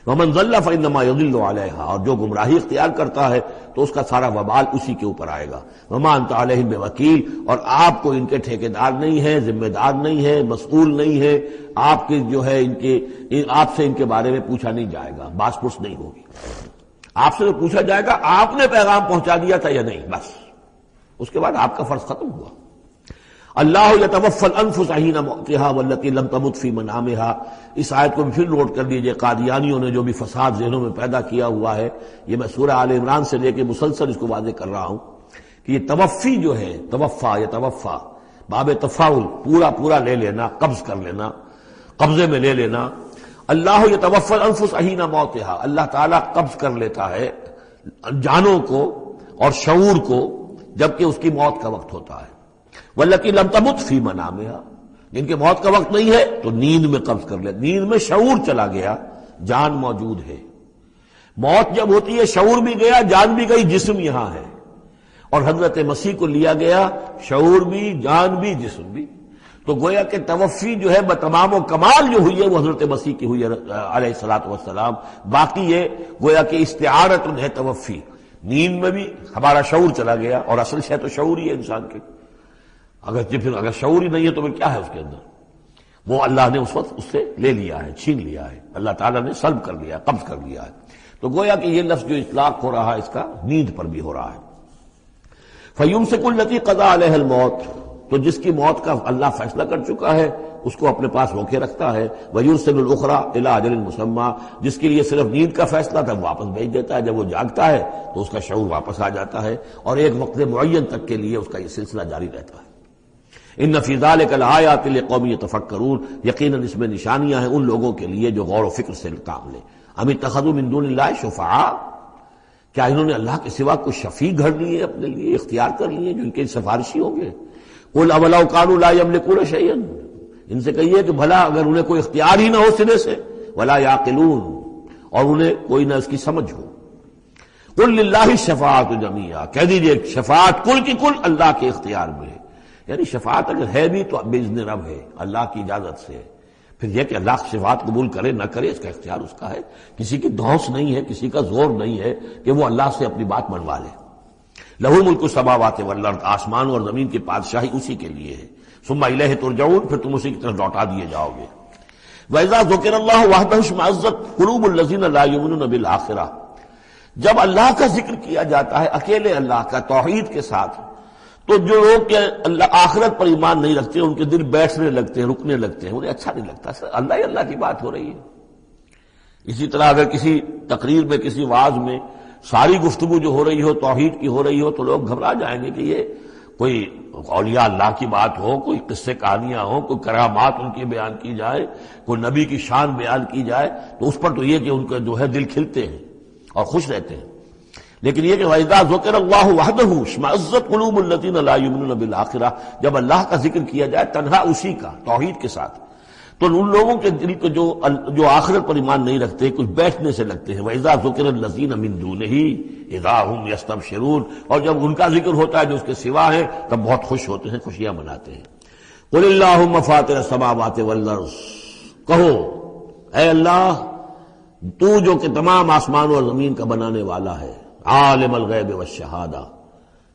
ومن ضل فانما یضل علیہا، اور جو گمراہی اختیار کرتا ہے تو اس کا سارا وبال اسی کے اوپر آئے گا۔ وما انت علیہم بوکیل، اور آپ کو ان کے ٹھیکیدار نہیں ہے، ذمہ دار نہیں ہے، مسئول نہیں ہے، آپ کے جو ہے آپ سے ان کے بارے میں پوچھا نہیں جائے گا، باس پرس نہیں ہوگی، آپ سے تو پوچھا جائے گا آپ نے پیغام پہنچا دیا تھا یا نہیں، بس اس کے بعد آپ کا فرض ختم ہوا۔ اللہ یتوفی الانفس حین موتها والتی لم تمت فی منامها، اس آیت کو بھی پھر نوٹ کر لیجئے، قادیانیوں نے جو بھی فساد ذہنوں میں پیدا کیا ہوا ہے، یہ میں سورہ آل عمران سے لے کے مسلسل اس کو واضح کر رہا ہوں کہ یہ توفی جو ہے، توفا یتوفا، باب تفاعل، پورا لے لینا، قبض کر لینا، قبضے میں لے لینا۔ اللہ یتوفی الانفس حین موتها، اللہ تعالیٰ قبض کر لیتا ہے جانوں کو اور شعور کو جبکہ اس کی موت کا وقت ہوتا ہے۔ واللتی لم تمت فی منامها، جن کے موت کا وقت نہیں ہے تو نیند میں قبض کر لے، نیند میں شعور چلا گیا، جان موجود ہے۔ موت جب ہوتی ہے شعور بھی گیا، جان بھی گئی، جسم یہاں ہے، اور حضرت مسیح کو لیا گیا، شعور بھی، جان بھی، جسم بھی۔ تو گویا کہ توفی جو ہے بتمام و کمال جو ہوئی ہے وہ حضرت مسیح کی ہوئی ہے علیہ الصلوۃ والسلام۔ باقی یہ گویا کہ استعارۃ ہے توفی، نیند میں بھی ہمارا شعور چلا گیا، اور اصل شے تو شعور ہی ہے انسان کے، اگر شعور ہی نہیں ہے تو پھر کیا ہے اس کے اندر؟ وہ اللہ نے اس وقت اس سے لے لیا ہے، چھین لیا ہے، اللہ تعالیٰ نے سلب کر لیا، قبض کر لیا ہے۔ تو گویا کہ یہ لفظ جو اطلاق ہو رہا ہے اس کا نیند پر بھی ہو رہا ہے۔ فَيُمْسِكُ الَّتِي قَضَىٰ عَلَيْهَا الْمَوْتَ، تو جس کی موت کا اللہ فیصلہ کر چکا ہے اس کو اپنے پاس روکے رکھتا ہے۔ وَيُرْسِلُ الْأُخْرَىٰ إِلَىٰ أَجَلٍ مُّسَمًّى، جس کے لیے صرف نیند کا فیصلہ تھا واپس بھیج دیتا ہے، جب وہ جاگتا ہے تو اس کا شعور واپس آ جاتا ہے، اور ایک وقت معین تک کے لیے اس کا یہ سلسلہ جاری رہتا ہے۔ ان فی ذلک لآیات لقوم یتفکرون، یقیناً اس میں نشانیاں ہیں ان لوگوں کے لیے جو غور و فکر سے کام لیں۔ ام اتخذوا من دون اللہ شفعاء، کیا انہوں نے اللہ کے سوا کوئی شفیع گھڑ لیے اپنے لیے، اختیار کر لیے جو ان کے سفارشی ہوں گے؟ قل اولو کانوا لا یملکون شیئا، ان سے کہیے کہ بھلا اگر انہیں کوئی اختیار ہی نہ ہو سرے سے، ولا یعقلون، اور انہیں کوئی نہ اس کی سمجھ ہو۔ قل للہ الشفاعۃ جمیعا، کہہ دیجئے شفاعت کل کی کل اللہ کے اختیار میں ہے، یعنی شفاعت اگر ہے بھی تو باذن رب ہے، اللہ کی اجازت سے ہے۔ پھر یہ کہ اللہ شفاعت قبول کرے نہ کرے اس کا اختیار اس کا ہے، کسی کی دھونس نہیں ہے، کسی کا زور نہیں ہے کہ وہ اللہ سے اپنی بات منوا لے۔ لہ ملک السماوات والارض، آسمان اور زمین کی بادشاہی اسی کے لیے ہے۔ ثم الیہ ترجعون، پھر تم اسی کی طرف لوٹا دیے جاؤ گے۔ وَإِذَا ذُكِرَ اللَّهُ وَحْدَهُ اشْمَأَزَّتْ قُلُوبُ الَّذِينَ لَا يُؤْمِنُونَ بِالْآخِرَةِ، جب اللہ کا ذکر کیا جاتا ہے اکیلے اللہ کا توحید کے ساتھ، تو جو لوگ کہ اللہ آخرت پر ایمان نہیں رکھتے ان کے دل بیٹھنے لگتے ہیں، رکنے لگتے ہیں، انہیں اچھا نہیں لگتا، اللہ ہی اللہ کی بات ہو رہی ہے۔ اسی طرح اگر کسی تقریر میں کسی وعظ میں ساری گفتگو جو ہو رہی ہو توحید کی ہو رہی ہو تو لوگ گھبرا جائیں گے کہ یہ کوئی اولیاء اللہ کی بات ہو، کوئی قصے کہانیاں ہوں، کوئی کرامات ان کی بیان کی جائے، کوئی نبی کی شان بیان کی جائے، تو اس پر تو یہ کہ ان کے جو ہے دل کھلتے ہیں اور خوش رہتے ہیں۔ لیکن یہ کہ وَإِذَا ذُكِرَ اللَّهُ وَحْدَهُ اشْمَأَزَّتْ قُلُوبُ الَّذِينَ لَا يُؤْمِنُونَ بِالْآخِرَةِ، جب اللہ کا ذکر کیا جائے تنہا اسی کا توحید کے ساتھ، تو ان لوگوں کے دل کو جو آخرت پر ایمان نہیں رکھتے کچھ بیٹھنے سے لگتے ہیں۔ وَإِذَا ذُكِرَ الَّذِينَ مِن دُونِهِ إِذَا هُمْ يَسْتَبْشِرُونَ، اور جب ان کا ذکر ہوتا ہے جو اس کے سوا ہے تب بہت خوش ہوتے ہیں، خوشیاں مناتے ہیں۔ قُلِ اللَّهُمَّ فَاطِرَ السَّمَاوَاتِ وَالْأَرْضِ، کہو اے اللہ تو جو کہ تمام آسمان اور زمین کا بنانے والا ہے، عالم الغیب والشہادہ،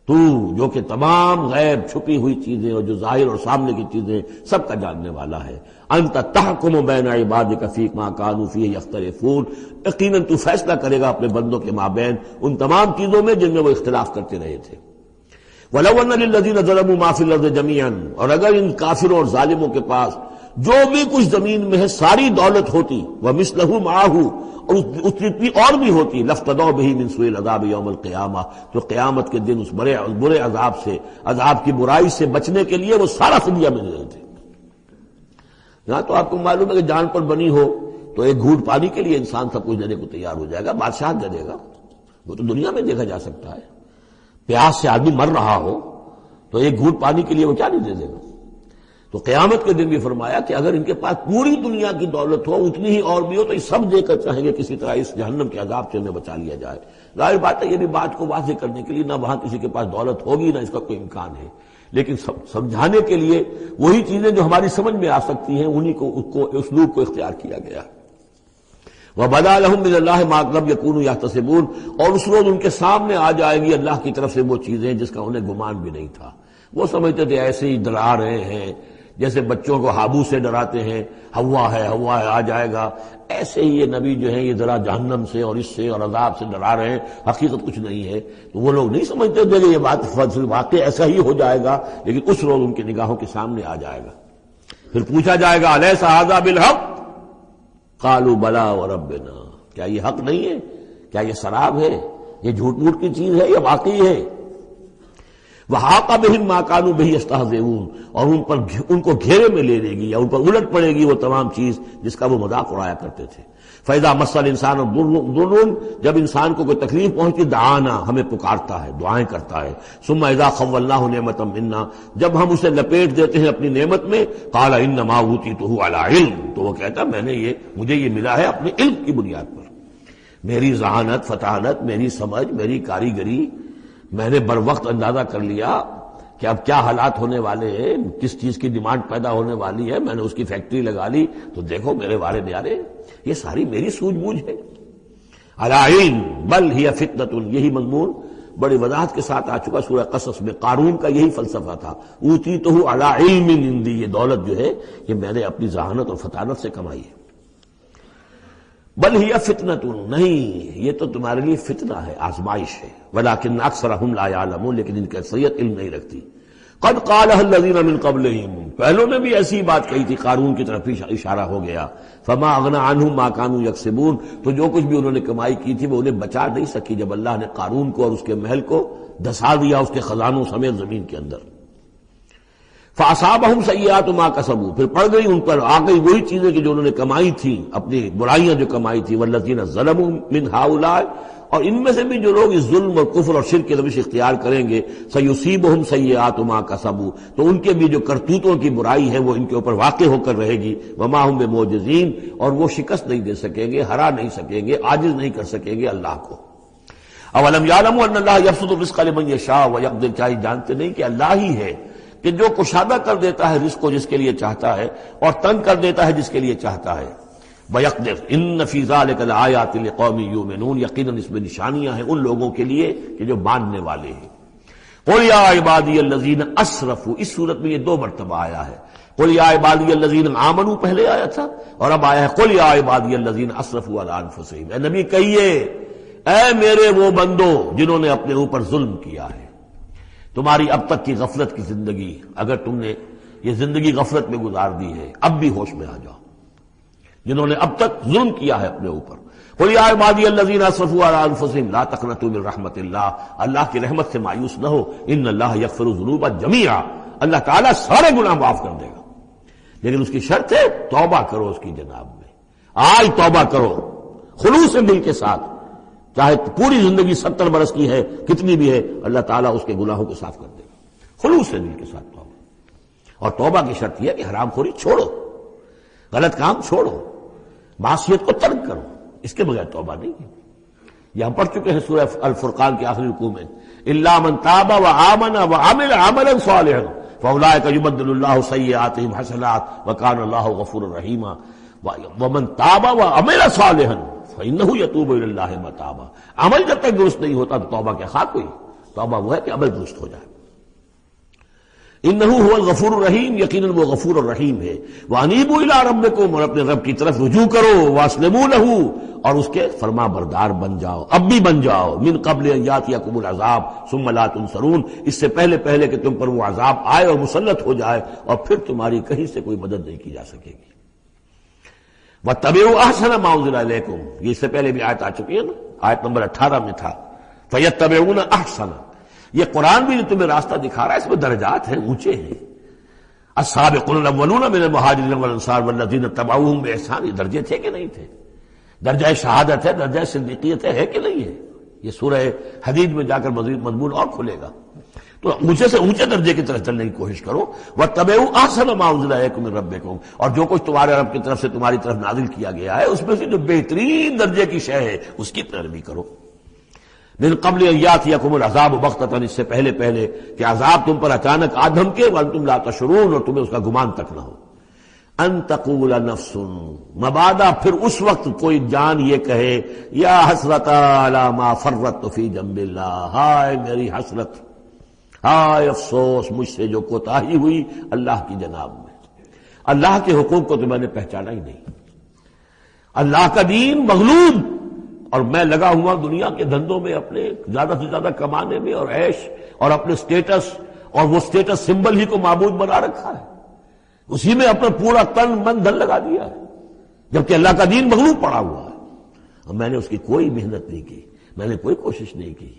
تو جو کہ تمام غیب چھپی ہوئی چیزیں اور جو ظاہر اور سامنے کی چیزیں سب کا جاننے والا ہے، انت تحکم بین عبادک فی ما کانوا فیہ یختلفون، یقیناً تو فیصلہ کرے گا اپنے بندوں کے مابین ان تمام چیزوں میں جن میں وہ اختلاف کرتے رہے تھے۔ وَلَوْ أَنَّ لِلَّذِينَ ظَلَمُوا مَا فِي الْأَرْضِ جَمِيعًا، اور اگر ان کافروں اور ظالموں کے پاس جو بھی کچھ زمین میں ہے ساری دولت ہوتی، وَمِثْلَهُ مَعَهُ، اور اس جتنی اور بھی ہوتی، لَافْتَدَوْا بِهِ مِنْ سُوءِ الْعَذَابِ يَوْمَ الْقِيَامَةِ، تو قیامت کے دن اس برے عذاب سے، عذاب کی برائی سے بچنے کے لیے وہ سارا فدیہ مل رہے تھے۔ یہاں تو آپ کو معلوم ہے کہ جان پر بنی ہو تو ایک گھونٹ پانی کے لیے انسان سب کچھ دینے کو تیار ہو جائے گا، بادشاہ دے دے گا، وہ تو دنیا میں دیکھا جا سکتا ہے۔ پیاس سے آدمی مر رہا ہو تو ایک گھونٹ پانی کے لیے وہ کیا نہیں دے دے گا؟ تو قیامت کے دن بھی فرمایا کہ اگر ان کے پاس پوری دنیا کی دولت ہو، اتنی ہی اور بھی ہو، تو یہ سب دے کر چاہیں گے کسی طرح اس جہنم کے عذاب سے انہیں بچا لیا جائے۔ ظاہر بات ہے یہ بھی بات کو واضح کرنے کے لیے نہ وہاں کسی کے پاس دولت ہوگی نہ اس کا کوئی امکان ہے، لیکن سمجھانے کے لیے وہی چیزیں جو ہماری سمجھ میں آ سکتی ہیں انہی کو اسلوب کو اختیار کیا گیا۔ وَبَدَا لَهُم مِّنَ اللَّهِ مَا لَمْ يَكُونُوا يَحْتَسِبُونَ، اور اس روز ان کے سامنے آ جائے گی اللہ کی طرف سے وہ چیزیں جس کا انہیں گمان بھی نہیں تھا۔ وہ سمجھتے تھے ایسے ہی ڈرا رہے ہیں، جیسے بچوں کو ہابو سے ڈراتے ہیں، ہوا ہے آ جائے گا، ایسے ہی یہ نبی جو ہیں یہ ذرا جہنم سے اور اس سے اور عذاب سے ڈرا رہے ہیں، حقیقت کچھ نہیں ہے۔ تو وہ لوگ نہیں سمجھتے تھے کہ یہ بات واقع ایسا ہی ہو جائے گا، لیکن اس روز ان کی نگاہوں کے سامنے آ جائے گا۔ پھر پوچھا جائے گا الیس ھذا بالحق قالوا بلی وربنا، کیا یہ حق نہیں ہے؟ کیا یہ سراب ہے؟ یہ جھوٹ موٹ کی چیز ہے یا واقعی ہے؟ وَحَاقَ بِهِم مَّا كَانُوا بِهِ يَسْتَهْزِئُونَ، اور ان کو گھیرے میں لے لے گی یا ان پر الٹ پڑے گی وہ تمام چیز جس کا وہ مذاق اڑایا کرتے تھے۔ فَإِذَا مَسَّ الْإِنسَانَ ضُرٌّ، جب انسان کو کوئی تکلیف پہنچتی دعانا، ہمیں پکارتا ہے، دعائیں کرتا ہے۔ ثُمَّ إِذَا خَوَّلْنَاهُ نِعْمَةً مِنَّا، جب ہم اسے لپیٹ دیتے ہیں اپنی نعمت میں، قَالَ إِنَّمَا أُوتِيتُهُ عَلَىٰ عِلْمٍ، تو وہ کہتا ہے مجھے یہ ملا ہے اپنے علم کی بنیاد پر، میری ذہانت، فطانت، میری سمجھ، میری کاریگری، میں نے بر وقت اندازہ کر لیا کہ اب کیا حالات ہونے والے ہیں، کس چیز کی ڈیمانڈ پیدا ہونے والی ہے، میں نے اس کی فیکٹری لگا لی، تو دیکھو میرے وارے نیارے، یہ ساری میری سوجھ بوجھ ہے۔ علی علم بل ہی فتنۃ، یہی مضمون بڑی وضاحت کے ساتھ آ چکا سورہ قصص میں۔ قارون کا یہی فلسفہ تھا، اوتیتہ علی علم عندی، یہ دولت جو ہے یہ میں نے اپنی ذہانت اور فطانت سے کمائی ہے۔ بل ہی فتنۃ، نہیں یہ تو تمہارے لیے فتنہ ہے، آزمائش ہے۔ ولکن اکثرہم لا یعلمون، لیکن ان کی اکثریت علم نہیں رکھتی۔ قد قالها الذین من قبلہم، پہلوں نے بھی ایسی بات کہی تھی، قارون کی طرف اشارہ ہو گیا۔ فما اغنی عنہم ما كانوا یکسبون، تو جو کچھ بھی انہوں نے کمائی کی تھی وہ انہیں بچا نہیں سکی جب اللہ نے قارون کو اور اس کے محل کو دھسا دیا اس کے خزانوں سمیت زمین کے اندر۔ فَأَصَابَهُمْ سَيِّئَاتُ مَا كَسَبُوا، پھر پڑ گئی ان پر، آ گئی وہی چیزیں کہ جو انہوں نے کمائی تھی، اپنی برائیاں جو کمائی تھی۔ وَالَّذِينَ ظَلَمُوا مِنْ هَؤُلَاءِ، اور ان میں سے بھی جو لوگ اس ظلم اور کفر اور شرک کی روش اختیار کریں گے، سَيُصِيبُهُمْ سَيِّئَاتُ مَا كَسَبُوا، تو ان کے بھی جو کرتوتوں کی برائی ہے وہ ان کے اوپر واقع ہو کر رہے گی۔ وَمَا هُمْ بِمُعْجِزِينَ، اور وہ شکست نہیں دے سکیں گے، ہرا نہیں سکیں گے، عاجز نہیں کر سکیں گے اللہ کو۔ اَوَلَمْ يَعْلَمُوا أَنَّ اللَّهَ يَبْسُطُ الرِّزْقَ لِمَن يَشَاءُ وَيَقْدِرُ، کیا یہ جانتے نہیں کہ اللہ ہی ہے کہ جو کشادہ کر دیتا ہے رزق کو جس کے لیے چاہتا ہے اور تنگ کر دیتا ہے جس کے لیے چاہتا ہے۔ وَيَقْدِرُ إِنَّ فِي ذَلِكَ لَآيَاتٍ لِقَوْمٍ يُؤْمِنُونَ، یقیناً اس میں نشانیاں ہیں ان لوگوں کے لیے کہ جو ماننے والے ہیں۔ قُلْ يَا عِبَادِيَ الَّذِينَ أَسْرَفُوا، اس صورت میں یہ 2 مرتبہ آیا ہے۔ قُلْ يَا عِبَادِيَ الَّذِينَ آمَنُوا پہلے آیا تھا اور اب آیا ہے قُلْ يَا عِبَادِيَ الَّذِينَ أَسْرَفُوا عَلَىٰ أَنفُسِهِمْ، اے نبی کہیے اے میرے وہ بندو جنہوں نے اپنے اوپر ظلم کیا ہے۔ تمہاری اب تک کی غفلت کی زندگی، اگر تم نے یہ زندگی غفلت میں گزار دی ہے، اب بھی ہوش میں آ جاؤ۔ جنہوں نے اب تک ظلم کیا ہے اپنے اوپر. قل یا عبادی الذین اسرفوا علی انفسہم لا تقنطوا من رحمت اللہ، اللہ کی رحمت سے مایوس نہ ہو، ان اللہ یغفر الذنوب جمیعا، اللہ تعالیٰ سارے گناہ معاف کر دے گا، لیکن اس کی شرط ہے توبہ کرو اس کی جناب میں. آج توبہ کرو خلوص دل کے ساتھ، چاہے پوری زندگی 70 برس کی ہے کتنی بھی ہے، اللہ تعالیٰ اس کے گناہوں کو صاف کر دے گا. خلوص دل کے ساتھ توبہ. اور توبہ کی شرط یہ ہے کہ حرام خوری چھوڑو، غلط کام چھوڑو، معصیت کو ترک کرو، اس کے بغیر توبہ نہیں ہے. یہ ہم پڑھ چکے ہیں سورہ الفرقان کے آخری رکوع میں، الا من تاب وآمن وعمل عملا صالحا فاولئک یبدل اللہ سیئاتہم حسنات وکان اللہ غفورا رحیما ومن تاب وعمل صالحا فانہ یتوب الی اللہ متابا. عمل جب تک درست نہیں ہوتا تو توبہ کیا خاک ہوئی. توبہ وہ ہے کہ عمل درست ہو جائے. انہ هو الغفور الرحیم، یقیناً وہ غفور الرحیم ہے. وانیبوا الی ربکم، اور اپنے رب کی طرف رجوع کرو. واسلموا لہ، اور اس کے فرما بردار بن جاؤ، اب بھی بن جاؤ. من قبل ان یاتیکم العذاب ثم لا تنصرون، اس سے پہلے کہ تم پر وہ عذاب آئے اور مسلط ہو جائے اور پھر تمہاری کہیں سے کوئی مدد نہیں کی جا سکے گی. واتبعوا احسن ما انزل الیکم، یہ اس سے پہلے بھی آیت آ چکی ہے نا، آیت نمبر 18 میں تھا فیتبعون احسن. یہ قرآن بھی جو تمہیں راستہ دکھا رہا ہے اس میں درجات ہیں، اونچے ہیں. السابقون الاولون من المہاجرین والانصار والذین اتبعوہم باحسان، یہ درجے تھے کہ نہیں تھے؟ درجہ شہادت ہے، درجہ صدیقیت ہے کہ نہیں ہے؟ یہ سورہ حدید میں جا کر مزید مضمون اور کھلے گا. تو اونچے سے اونچے درجے کی طرف چلنے کی کوشش کرو. واتبعوا احسن ما انزل الیکم من ربکم، اور جو کچھ تمہارے رب کی طرف سے تمہاری طرف نازل کیا گیا ہے اس میں سے جو بہترین درجے کی شے ہے اس کی پیروی کرو. من قبل ان یاتیکم العذاب بغتۃ، اس سے پہلے کہ عذاب تم پر اچانک آ دھمکے، وانتم لا تشعرون، اور تمہیں اس کا گمان تک نہ ہو. ان تقول نفس، مبادا پھر اس وقت کوئی جان یہ کہے، یا حسرت علی ما فرطت فی جنب اللہ، ہائے میری حسرت، ہائے افسوس مجھ سے جو کوتاہی ہوئی اللہ کی جناب میں. اللہ کے حقوق کو تو میں نے پہچانا ہی نہیں. اللہ کا دین مغلوب، اور میں لگا ہوا دنیا کے دھندوں میں اپنے زیادہ سے زیادہ کمانے میں اور عیش اور اپنے سٹیٹس، اور وہ سٹیٹس سمبل ہی کو معبود بنا رکھا ہے، اسی میں اپنا پورا تن من دھن لگا دیا ہے، جبکہ اللہ کا دین مغلوب پڑا ہوا ہے. اور میں نے اس کی کوئی محنت نہیں کی، میں نے کوئی کوشش نہیں کی.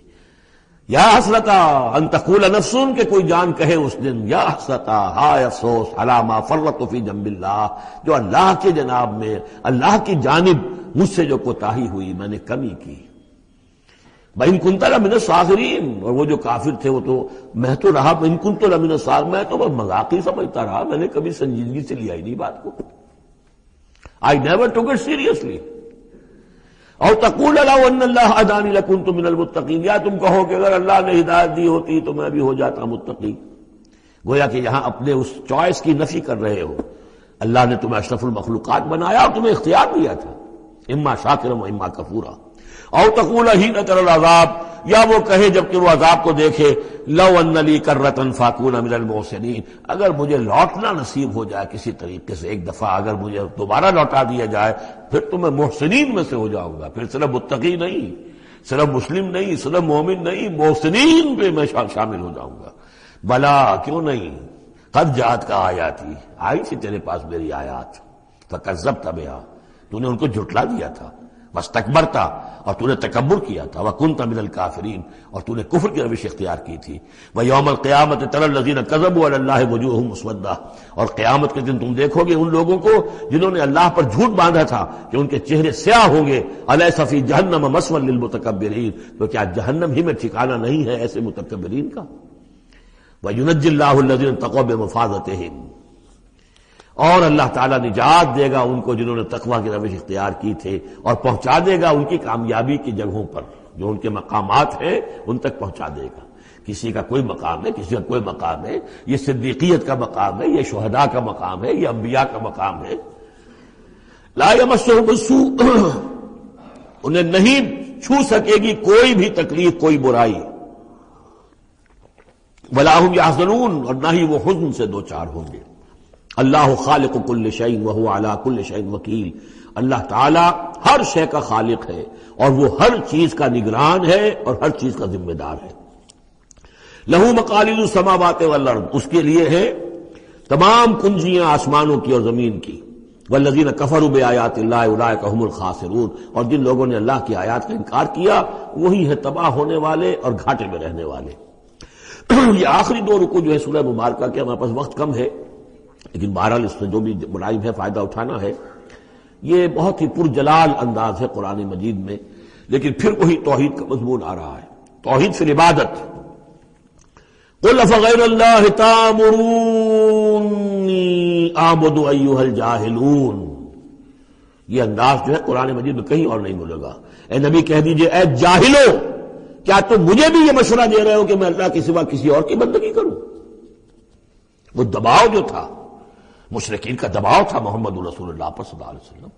یا حسرتا ان تقول نفس، کہ کوئی جان کہے اس دن، یا حسرتا ہائے افسوس، علی ما فرطت فی جنب اللہ، جو اللہ کے جناب میں اللہ کی جانب مجھ سے جو کوتاہی ہوئی، میں نے کمی کی. وَإِن كُنتَ لَمِنَ الصَّاغِرِينَ، اور وہ جو کافر تھے وہ تو، میں تو رہا وَإِن كُنتُ لَمِنَ الصَّاغِرِينَ، میں تو بس مذاق ہی سمجھتا رہا، میں نے کبھی سنجیدگی سے لیا ہی نہیں بات کو. I never took it seriously. اور تقول لو ان اللہ ہدانی لکنت من المتقین، یا تم کہو کہ اگر اللہ نے ہدایت دی ہوتی تو میں بھی ہو جاتا متقی. گویا کہ یہاں اپنے اس چوائس کی نفی کر رہے ہو. اللہ نے تمہیں اشرف المخلوقات بنایا اور تمہیں اختیار دیا تھا، اما شاکرا و اما کفورا. اور تقول حین تری العذاب، یا وہ کہے جبکہ وہ عذاب کو دیکھے، لو ان لی کرۃ فاکون من المحسنین، اگر مجھے لوٹنا نصیب ہو جائے کسی طریقے سے، ایک دفعہ اگر مجھے دوبارہ لوٹا دیا جائے پھر تو میں محسنین میں سے ہو جاؤں گا. پھر صرف متقی نہیں، صرف مسلم نہیں، صرف مومن نہیں، محسنین پہ میں شامل ہو جاؤں گا. بلا کیوں نہیں، قد جاءت کا آیاتی، آئی تھی تیرے پاس میری آیات، فکذبت بہا، تو نے ان کو جھٹلا دیا تھا. واستکبرت، اور تو نے تکبر کیا تھا. وکنت من الکافرین، اور تو نے کفر کی روش اختیار کی تھی. ویوم القیامت تری الذین کذبوا علی اللہ وجوہہم مسودہ، اور قیامت کے دن تم دیکھو گے ان لوگوں کو جنہوں نے اللہ پر جھوٹ باندھا تھا کہ ان کے چہرے سیاہ ہوں گے. الیس فی جہنم مثوی للمتکبرین، تو کیا جہنم ہی میں ٹھکانہ نہیں ہے ایسے متکبرین کا. وینجی اللہ الذین اتقوا بمفازتہم، اور اللہ تعالیٰ نجات دے گا ان کو جنہوں نے تقویٰ کی روش اختیار کی تھے، اور پہنچا دے گا ان کی کامیابی کی جگہوں پر، جو ان کے مقامات ہیں ان تک پہنچا دے گا. کسی کا کوئی مقام ہے، کسی کا کوئی مقام ہے، یہ صدیقیت کا مقام ہے، یہ شہداء کا مقام ہے، یہ انبیاء کا مقام ہے. لا یمسہم السوء، انہیں نہیں چھو سکے گی کوئی بھی تکلیف، کوئی برائی. ولا ہم یحزنون، اور نہ ہی وہ حزن سے دوچار ہوں گے. اللہ خالق کل شیء وہو علی کل شیء وکیل، اللہ تعالی ہر شے کا خالق ہے اور وہ ہر چیز کا نگران ہے اور ہر چیز کا ذمہ دار ہے. لہو مقالید السماوات والارض، اس کے لیے ہے تمام کنجیاں آسمانوں کی اور زمین کی. والذین کفروا بآیات اللہ اولئک هم الخاسرون، اور جن لوگوں نے اللہ کی آیات کا انکار کیا وہی ہے تباہ ہونے والے اور گھاٹے میں رہنے والے۔ یہ آخری دو رکوع جو ہے سورہ مبارکہ کے، ہمارے پاس وقت کم ہے لیکن بہرحال اس سے جو بھی منائب ہے فائدہ اٹھانا ہے۔ یہ بہت ہی پرجلال انداز ہے قرآن مجید میں، لیکن پھر وہی توحید کا مضمون آ رہا ہے، توحید فی العبادت۔ قل افغیر اللہ تأمرونی اعبد ایھا الجاہلون، یہ انداز جو ہے قرآن مجید میں کہیں اور نہیں ملے گا۔ اے نبی کہہ دیجئے اے جاہلو، کیا تم مجھے بھی یہ مشورہ دے رہے ہو کہ میں اللہ کے سوا کسی اور کی بندگی کروں؟ وہ دباؤ جو تھا، مشرکین کا دباؤ تھا محمد رسول اللہ پر صلی اللہ علیہ وسلم،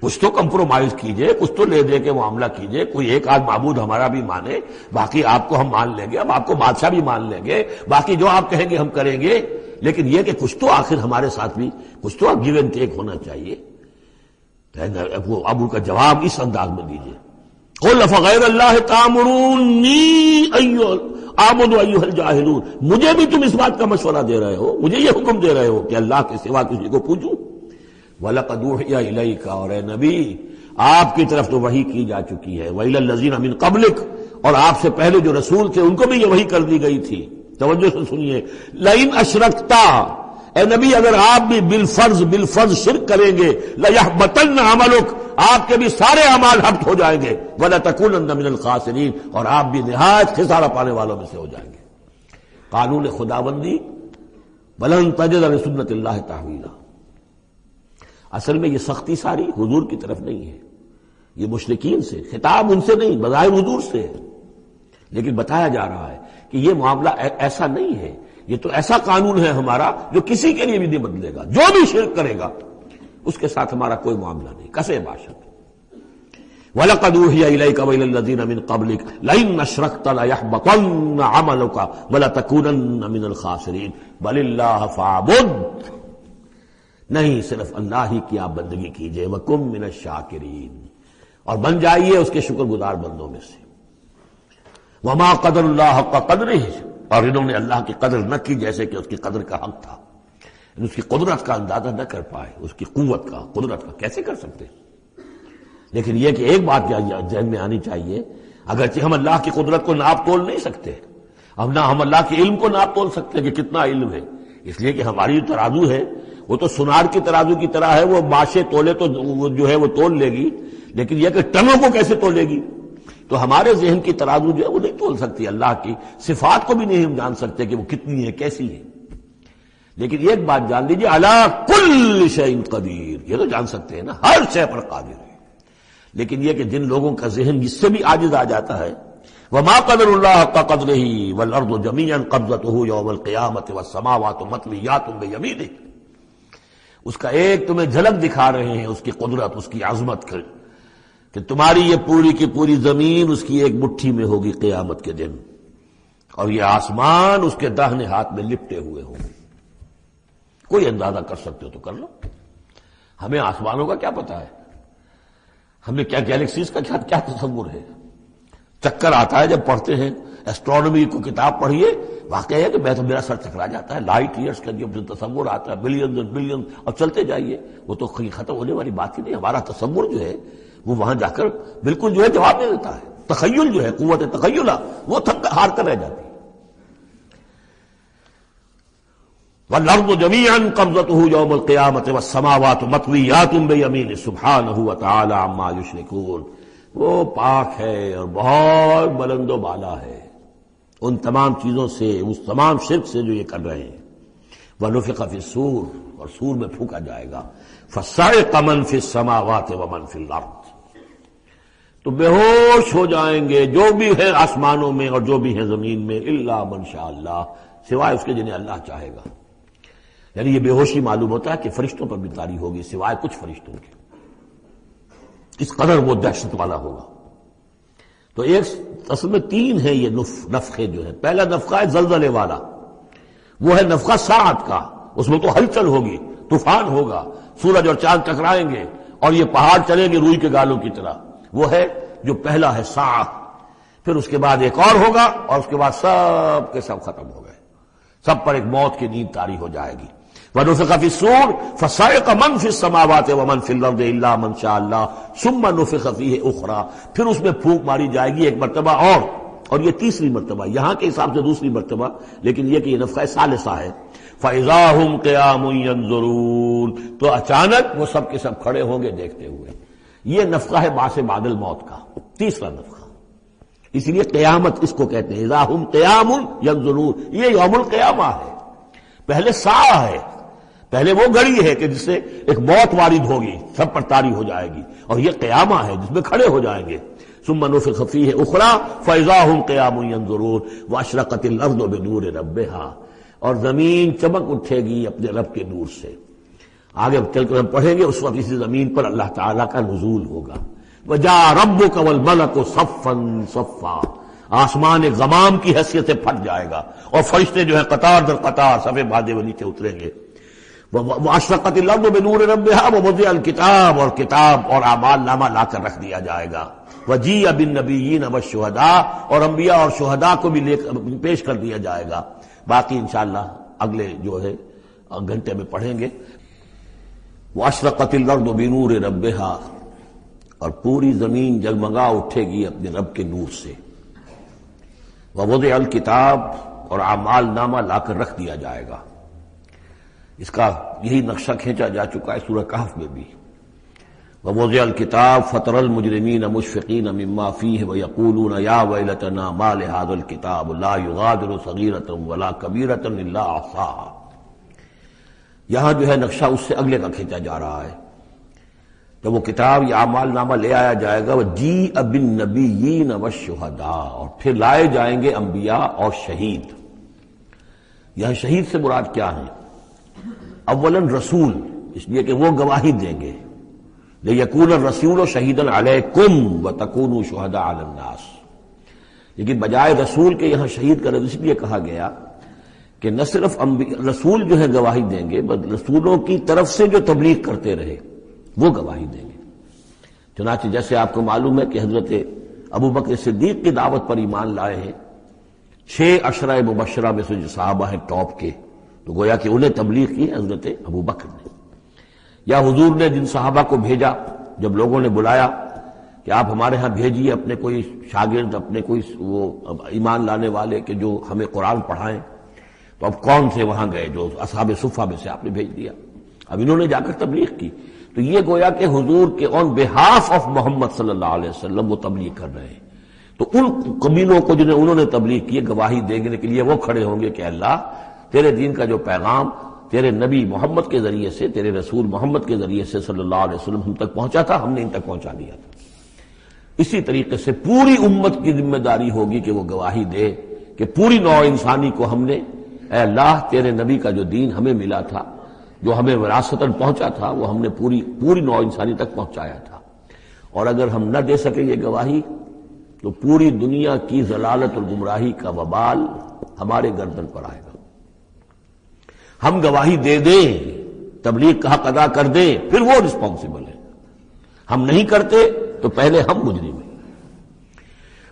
کچھ تو کمپرومائز کیجئے، کچھ تو لے دے کے معاملہ کیجئے، کوئی ایک آدھ معبود ہمارا بھی مانے، باقی آپ کو ہم مان لیں گے، اب آپ کو بادشاہ بھی مان لیں گے، باقی جو آپ کہیں گے ہم کریں گے، لیکن یہ کہ کچھ تو آخر ہمارے ساتھ بھی کچھ تو گیو اینڈ ٹیک ہونا چاہیے۔ اب ان کا جواب اس انداز میں دیجئے، قل افغیر اللہ تأمرونی اعبد ایھا الجاہلون، مجھے بھی تم اس بات کا مشورہ دے رہے ہو، مجھے یہ حکم دے رہے ہو کہ اللہ کے سوا کسی کو پوجوں؟ وَلَقَدْ أُوحِيَ إِلَيْكَ، اور اے نبی آپ کی طرف تو وحی کی جا چکی ہے، وَإِلَى الَّذِينَ مِن قَبْلِكَ، اور آپ سے پہلے جو رسول تھے ان کو بھی یہ وحی کر دی گئی تھی۔ توجہ سے سنیے، لَئِنْ أَشْرَكْتَ، اے نبی اگر آپ بھی بالفرض شرک کریں گے، لَيَحْبَطَنَّ عَمَلُكَ، آپ کے بھی سارے اعمال حبط ہو جائیں گے، وَلَتَكُونَنَّ مِنَ الْخَاسِرِينَ، اور آپ بھی نہایت خسارہ پانے والوں میں سے ہو جائیں گے۔ قانون خداوندی وَلَن تَجِدَ لِسُنَّتِ اللَّهِ تَحْوِيلًا، اصل میں یہ سختی ساری حضور کی طرف نہیں ہے، یہ مشرکین سے، خطاب ان سے نہیں، بظاہر حضور سے ہے، لیکن بتایا جا رہا ہے کہ یہ معاملہ ایسا نہیں ہے، یہ تو ایسا قانون ہے ہمارا جو کسی کے لیے بھی نہیں بدلے گا، جو بھی شرک کرے گا اس کے ساتھ ہمارا کوئی معاملہ نہیں، کسے باشد۔ وَلَقَدْ أُوحِيَ إِلَيْكَ وَإِلَى الَّذِينَ مِن قَبْلِكَ لَئِنْ أَشْرَكْتَ لَيَحْبَطَنَّ عَمَلُكَ وَلَتَكُونَنَّ مِنَ الْخَاسِرِينَ بَلِ اللَّهَ فَاعْبُدْ، نہیں صرف اللہ ہی کی آپ بندگی کیجئے، وَكُن مِّنَ الشَّاكِرِينَ، اور بن جائیے اس کے شکر گزار بندوں میں سے۔ وَمَا قَدَرُ اللَّهَ حَقَّ قَدْرِهِ، اور انہوں نے اللہ کی قدر نہ کی جیسے کہ اس کی قدر کا حق تھا، اس کی قدرت کا اندازہ نہ کر پائے، اس کی قوت کا، قدرت کا کیسے کر سکتے؟ لیکن یہ کہ ایک بات ذہن میں آنی چاہیے، اگرچہ ہم اللہ کی قدرت کو ناپ تول نہیں سکتے، ہم اللہ کے علم کو ناپ تول سکتے کہ کتنا علم ہے، اس لیے کہ ہماری ترازو ہے وہ تو سونار کی ترازو کی طرح ہے، وہ ماشے تولے تو جو ہے وہ تول لے گی، لیکن یہ کہ ٹنوں کو کیسے تولے گی؟ تو ہمارے ذہن کی ترازو جو ہے وہ نہیں تول سکتی، اللہ کی صفات کو بھی نہیں ہم جان سکتے کہ وہ کتنی ہے، کیسی ہے۔ لیکن ایک بات جان لیجیے، علی کل شیء قدیر، یہ تو جان سکتے ہیں نا، ہر شے پر قادر ہے، لیکن یہ کہ جن لوگوں کا ذہن جس سے بھی عاجز آ جاتا ہے، وما قدر اللہ حق قدرہ والارض جمیعا قبضتہ یوم القیامۃ والسماوات مطویات بیمینہ، اس کا ایک تمہیں جھلک دکھا رہے ہیں اس کی قدرت، اس کی عظمت کہ تمہاری یہ پوری کی پوری زمین اس کی ایک مٹھی میں ہوگی قیامت کے دن، اور یہ آسمان اس کے داہنے ہاتھ میں لپٹے ہوئے ہوں گے۔ کوئی اندازہ کر سکتے ہو تو کر لو، ہمیں آسمانوں کا کیا پتا ہے، ہمیں کیا گیلیکسیز کا کیا تصور ہے، چکر آتا ہے جب پڑھتے ہیں ایسٹرونومی کو کتاب پڑھیے، واقعہ ہے کہ میں تو میرا سر چکرا جاتا ہے، لائٹ ایئرز کا جب تصور آتا ہے، بلینز اینڈ بلینز، اور چلتے جائیے، وہ تو ختم ہونے والی بات ہی نہیں، ہمارا تصور جو ہے وہ وہاں جا کر بالکل جو ہے جواب دے دیتا ہے، تخیل جو ہے، قوت تخیلہ وہ تھک ہار کر رہ جاتی ہے۔ وَالْأَرْضُ جَمِيعًا قَبْضَتُهُ يَوْمَ الْقِيَامَةِ وَالسَّمَاوَاتُ مَطْوِيَّاتٌ بِيَمِينِهِ سُبْحَانَهُ وَتَعَالَىٰ عَمَّا يُشْرِكُونَ، وہ پاک ہے اور بہت بلند و بالا ہے ان تمام چیزوں سے، اس تمام شرک سے جو یہ کر رہے ہیں۔ وَنُفِخَ فِي الصُّورِ، اور سور میں پھونکا جائے گا، فَصَعِقَ مَن فِي السَّمَاوَاتِ وَمَن فِي الْأَرْضِ، تو بے ہوش ہو جائیں گے جو بھی ہے آسمانوں میں اور جو بھی ہے زمین میں، اِلَّا مَن شَاءَ اللَّهُ، سوائے اس کے جنہیں اللہ چاہے گا۔ یعنی یہ بے ہوشی معلوم ہوتا ہے کہ فرشتوں پر بھی طاری ہوگی سوائے کچھ فرشتوں کے، اس قدر وہ دہشت والا ہوگا۔ تو ایک اصل میں تین ہے یہ نفخے جو ہے، پہلا نفخہ ہے زلزلے والا، وہ ہے نفخہ ساعت کا، اس میں تو ہلچل ہوگی، طوفان ہوگا، سورج اور چاند ٹکرائیں گے اور یہ پہاڑ چلیں گے روئی کے گالوں کی طرح، وہ ہے جو پہلا ہے ساعت۔ پھر اس کے بعد ایک اور ہوگا، اور اس کے بعد سب کے سب ختم ہو گئے، سب پر ایک موت کی نیند طاری ہو جائے گی۔ وَنُفِخَ فِي الصُّورِ فَصَعِقَ مَن فِي السَّمَاوَاتِ وَمَن فِي الْأَرْضِ إِلَّا مَن شَاءَ اللَّهُ ثُمَّ نُفِخَ فِيهِ أُخْرَىٰ، پھر اس میں پھونک ماری جائے گی ایک مرتبہ اور یہ تیسری مرتبہ، یہاں کے حساب سے دوسری مرتبہ، لیکن یہ کہ یہ نفخہ ثالثہ ہے۔ فَإِذَا هُمْ قِيَامٌ يَنظُرُونَ، تو اچانک وہ سب کے سب کھڑے ہوں گے دیکھتے ہوئے۔ یہ نفخہ ہے بعث بعد الموت کا، تیسرا نفخہ، اس لیے قیامت اس کو کہتے ہیں اذا ہم قیام ینظرون، یہ یوم القیامہ ہے۔ پہلے ساعہ ہے، پہلے وہ گھڑی ہے کہ جس سے ایک موت وارد ہوگی، سب پر طاری ہو جائے گی، اور یہ قیامہ ہے جس میں کھڑے ہو جائیں گے۔ ثم نفخ فیہ اخری فاذا ہم قیام ینظرون واشرقت الارض بنور ربها، اور زمین چمک اٹھے گی اپنے رب کے نور سے۔ آگے چل کر ہم پڑھیں گے، اس وقت اسی زمین پر اللہ تعالیٰ کا نزول ہوگا۔ وجاء ربک والملک صفا صفا، آسمان ایک غمام کی حیثیت سے پھٹ جائے گا، اور فرشتے جو ہیں قطار در قطار صفے باندھے ہوئے نیچے اتریں گے۔ واشرقت الارض بنور ربها ووضع الکتاب، اور کتاب اور اعمال نامہ لا کر رکھ دیا جائے گا۔ وجیء بالنبیین والشہداء، اور انبیاء اور شہداء کو بھی پیش کر دیا جائے گا۔ باقی انشاءاللہ اگلے جو ہے گھنٹے میں پڑھیں گے۔ واشرقت الارض بنور ربها، اور پوری زمین جگمگا اٹھے گی اپنے رب کے نور سے۔ ووضع الکتاب، اور اعمال نامہ لا کر رکھ دیا جائے گا۔ اس کا یہی نقشہ کھینچا جا چکا ہے سورہ کہف میں بھی۔ ووضع الکتاب فترى المجرمین مشفقین مما فیہ ویقولون یا ویلتنا ما لهذا الکتاب لا یغادر صغیرۃ ولا کبیرۃ الا احصاها۔ یہاں جو ہے نقشہ اس سے اگلے کا کھینچا جا رہا ہے۔ جب وہ کتاب یا اعمال نامہ لے آیا جائے گا، وجیء بالنبیین والشہداء، اور پھر لائے جائیں گے انبیاء اور شہید۔ یہاں شہید سے مراد کیا ہے؟ اولاً رسول، اس لیے کہ وہ گواہی دیں گے، لیکون الرسول شہیدا علیکم وتکونوا شہداء علی الناس۔ لیکن بجائے رسول کے یہاں شہید کا لفظ اس لیے کہا گیا کہ نہ صرف رسول جو ہے گواہی دیں گے، بلکہ رسولوں کی طرف سے جو تبلیغ کرتے رہے وہ گواہی دیں گے۔ چنانچہ جیسے آپ کو معلوم ہے کہ حضرت ابوبکر صدیق کی دعوت پر ایمان لائے ہیں 6 عشرہ مبشرہ میں سے جو صحابہ ہیں ٹاپ کے، تو گویا کہ انہیں تبلیغ کی حضرت ابوبکر نے۔ یا حضور نے جن صحابہ کو بھیجا، جب لوگوں نے بلایا کہ آپ ہمارے ہاں بھیجیے اپنے کوئی شاگرد، اپنے کوئی وہ ایمان لانے والے کہ جو ہمیں قرآن پڑھائیں، تو اب کون سے وہاں گئے؟ جو اصحاب صفہ میں سے آپ نے بھیج دیا۔ اب انہوں نے جا کر تبلیغ کی، تو یہ گویا کہ حضور کے آن بہاف آف محمد صلی اللہ علیہ وسلم وہ تبلیغ کر رہے ہیں۔ تو ان قبیلوں کو جنہیں انہوں نے تبلیغ کی، گواہی دینے کے لیے وہ کھڑے ہوں گے کہ اللہ تیرے دین کا جو پیغام تیرے نبی محمد کے ذریعے سے، تیرے رسول محمد کے ذریعے سے صلی اللہ علیہ وسلم ہم تک پہنچا تھا، ہم نے ان تک پہنچا دیا تھا۔ اسی طریقے سے پوری امت کی ذمہ داری ہوگی کہ وہ گواہی دے کہ پوری نوع انسانی کو ہم نے، اے اللہ تیرے نبی کا جو دین ہمیں ملا تھا، جو ہمیں وراثتاً پہنچا تھا، وہ ہم نے پوری نوع انسانی تک پہنچایا تھا۔ اور اگر ہم نہ دے سکیں یہ گواہی، تو پوری دنیا کی ضلالت اور گمراہی کا وبال ہمارے گردن پر آئے گا۔ ہم گواہی دے دیں، تبلیغ کا حق ادا کر دیں، پھر وہ رسپانسبل ہے۔ ہم نہیں کرتے تو پہلے ہم مجرم ہیں۔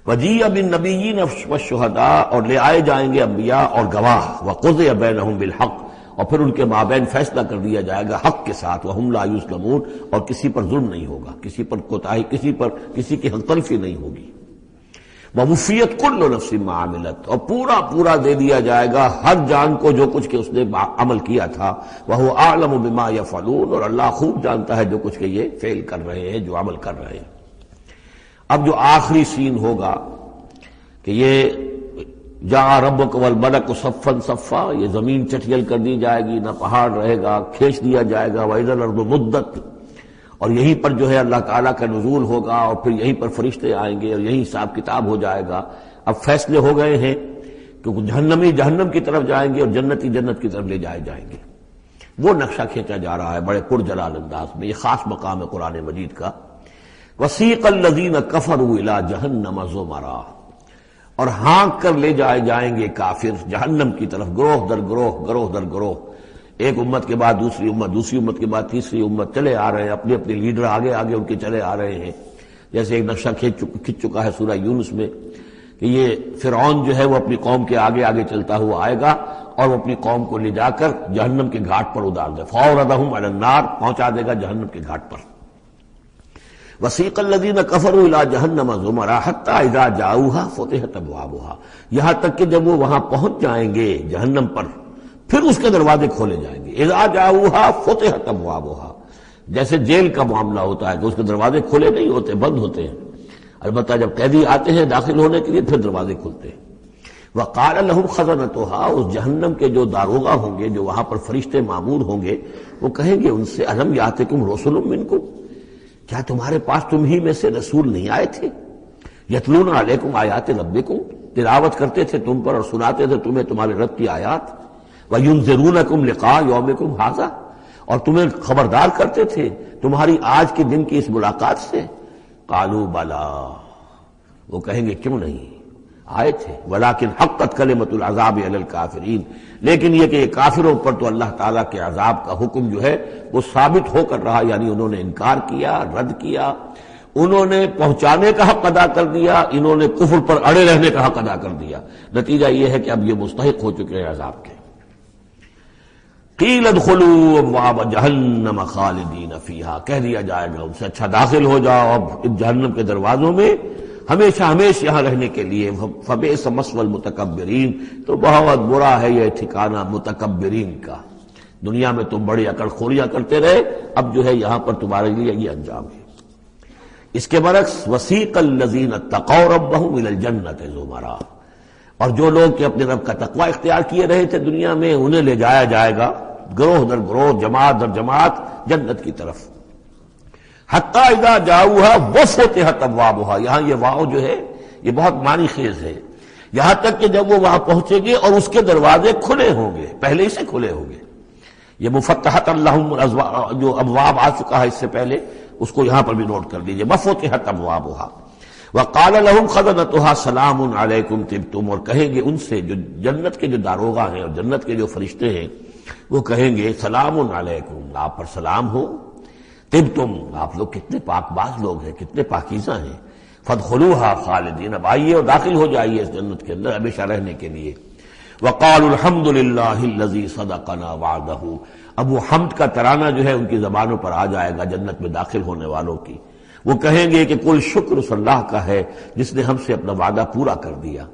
وجیء بالنبیین والشہداء، اور لے آئے جائیں گے انبیاء اور گواہ، وقضی بینہم بالحق، اور پھر ان کے مابین فیصلہ کر دیا جائے گا حق کے ساتھ، وہم لا یظلمون، اور کسی پر ظلم نہیں ہوگا، کسی پر کوتاہی، کسی کی حق تلفی نہیں ہوگی۔ ووفیت کل نفس ما عملت، اور پورا دے دیا جائے گا ہر جان کو جو کچھ کہ اس نے عمل کیا تھا۔ وہو اعلم بما یفعلون، اور اللہ خوب جانتا ہے جو کچھ کہ یہ فعل کر رہے ہیں، جو عمل کر رہے ہیں۔ اب جو آخری سین ہوگا کہ یہ جاء ربک والملک صفا صفا، یہ زمین چٹیل کر دی جائے گی، نہ پہاڑ رہے گا، کھینچ دیا جائے گا۔ وَإِذَا الْأَرْضُ مُدَّتْ، اور یہیں پر جو ہے اللہ تعالیٰ کا نزول ہوگا، اور پھر یہیں پر فرشتے آئیں گے، اور یہیں حساب کتاب ہو جائے گا۔ اب فیصلے ہو گئے ہیں کہ جہنمی جہنم کی طرف جائیں گے، اور جنتی جنت کی طرف لے جائے جائیں گے۔ وہ نقشہ کھینچا جا رہا ہے بڑے پرجلال انداز میں۔ یہ خاص مقام ہے قرآن مجید کا۔ وَسِيقَ الَّذِينَ كَفَرُوا إِلَىٰ جَهَنَّمَ زُمَرًا، اور ہانک کر لے جائے جائیں گے کافر جہنم کی طرف، گروہ در گروہ، ایک امت کے بعد دوسری امت، دوسری امت کے بعد تیسری امت، چلے آ رہے ہیں، اپنے اپنے لیڈر آگے ان کے چلے آ رہے ہیں۔ جیسے ایک نقشہ کھنچ چکا ہے سورہ یونس میں کہ یہ فرعون جو ہے وہ اپنی قوم کے آگے آگے چلتا ہوا آئے گا اور وہ اپنی قوم کو لے جا کر جہنم کے گھاٹ پر اتار دے، فَأَوْرَدَهُمْ عَلَى النَّارِ، پہنچا دے گا جہنم کے گھاٹ پر۔ وَسِيقَ الَّذِينَ كَفَرُوا إِلَىٰ جَهَنَّمَ زُمَرًا حَتَّىٰ إِذَا جَاءُوهَا فُتِحَتْ أَبْوَابُهَا، یہاں تک کہ جب وہ وہاں پہنچ جائیں گے جہنم پر پھر اس کے دروازے کھولے جائیں گے۔ إِذَا جَاءُوهَا فُتِحَتْ أَبْوَابُهَا، جیسے جیل کا معاملہ ہوتا ہے کہ اس کے دروازے کھلے نہیں ہوتے، بند ہوتے ہیں، البتہ جب قیدی آتے ہیں داخل ہونے کے لیے پھر دروازے کھلتے ہیں۔ وَقَالَ لَهُمْ خَزَنَتُهَا، اس جہنم کے جو داروغہ ہوں گے، جو وہاں پر فرشتے مامور ہوں گے، وہ کہیں گے ان سے أَلَمْ يَأْتِكُمْ رُسُلٌ مِّنكُمْ، کیا تمہارے پاس تم ہی میں سے رسول نہیں آئے تھے؟ یتلون علیکم آیات ربکم، تلاوت کرتے تھے تم پر اور سناتے تھے تمہیں تمہارے رب کی آیات، وینذرونکم لقاء یومکم ھذا، اور تمہیں خبردار کرتے تھے تمہاری آج کے دن کی اس ملاقات سے۔ قالوا بلا، وہ کہیں گے کیوں نہیں، آئے تھے، ولیکن حقت کلمۃ العذاب علی الکافرین، لیکن یہ کہ یہ کافروں پر تو اللہ تعالیٰ کے عذاب کا حکم جو ہے وہ ثابت ہو کر رہا، یعنی انہوں نے انکار کیا، رد کیا، انہوں نے پہنچانے کا حق ادا کر دیا، انہوں نے کفر پر اڑے رہنے کا حق ادا کر دیا، نتیجہ یہ ہے کہ اب یہ مستحق ہو چکے ہیں عذاب کے۔ قیل ادخلوا ابواب جہنم خالدین فیہا، کہہ دیا جائے گا ان سے اچھا داخل ہو جاؤ اب جہنم کے دروازوں میں ہمیشہ ہمیشہ یہاں رہنے کے لیے۔ فبئس مثوى المتکبرین، تو بہت برا ہے یہ ٹھکانہ متکبرین کا، دنیا میں تم بڑی عقل خوریاں کرتے رہے، اب جو ہے یہاں پر تمہارے لیے یہ انجام ہے۔ اس کے برعکس وسیق الذین اتقوا ربهم الى الجنۃ زمرا، اور جو لوگ کہ اپنے رب کا تقوی اختیار کیے رہے تھے دنیا میں، انہیں لے جایا جائے گا گروہ در گروہ، جماعت در جماعت جنت کی طرف۔ حتی اذا جاؤوها وفتحت ابوابها، یہاں یہ واو جو ہے یہ بہت معنی خیز ہے، یہاں تک کہ جب وہ وہاں پہنچے گے اور اس کے دروازے کھلے ہوں گے، پہلے ہی سے کھلے ہوں گے۔ یہ مفتحت اللہم جو ابواب آ چکا ہے اس سے پہلے، اس کو یہاں پر بھی نوٹ کر دیجئے، وفتحت ابوابها وقال لهم خزنتها سلام علیکم طبتم، اور کہیں گے ان سے جو جنت کے جو داروغہ ہیں اور جنت کے جو فرشتے ہیں، وہ کہیں گے سلام علیکم، آپ پر سلام ہو، طبتم، آپ لوگ کتنے پاک باز لوگ ہیں، کتنے پاکیزہ ہیں، فادخلوها خالدین، اب آئیے اور داخل ہو جائیے اس جنت کے اندر ہمیشہ رہنے کے لیے۔ وقالوا الحمد للہ الذی صدقنا وعدہ، اب وہ حمد کا ترانہ جو ہے ان کی زبانوں پر آ جائے گا جنت میں داخل ہونے والوں کی، وہ کہیں گے کہ کل شکر اس اللہ کا ہے جس نے ہم سے اپنا وعدہ پورا کر دیا۔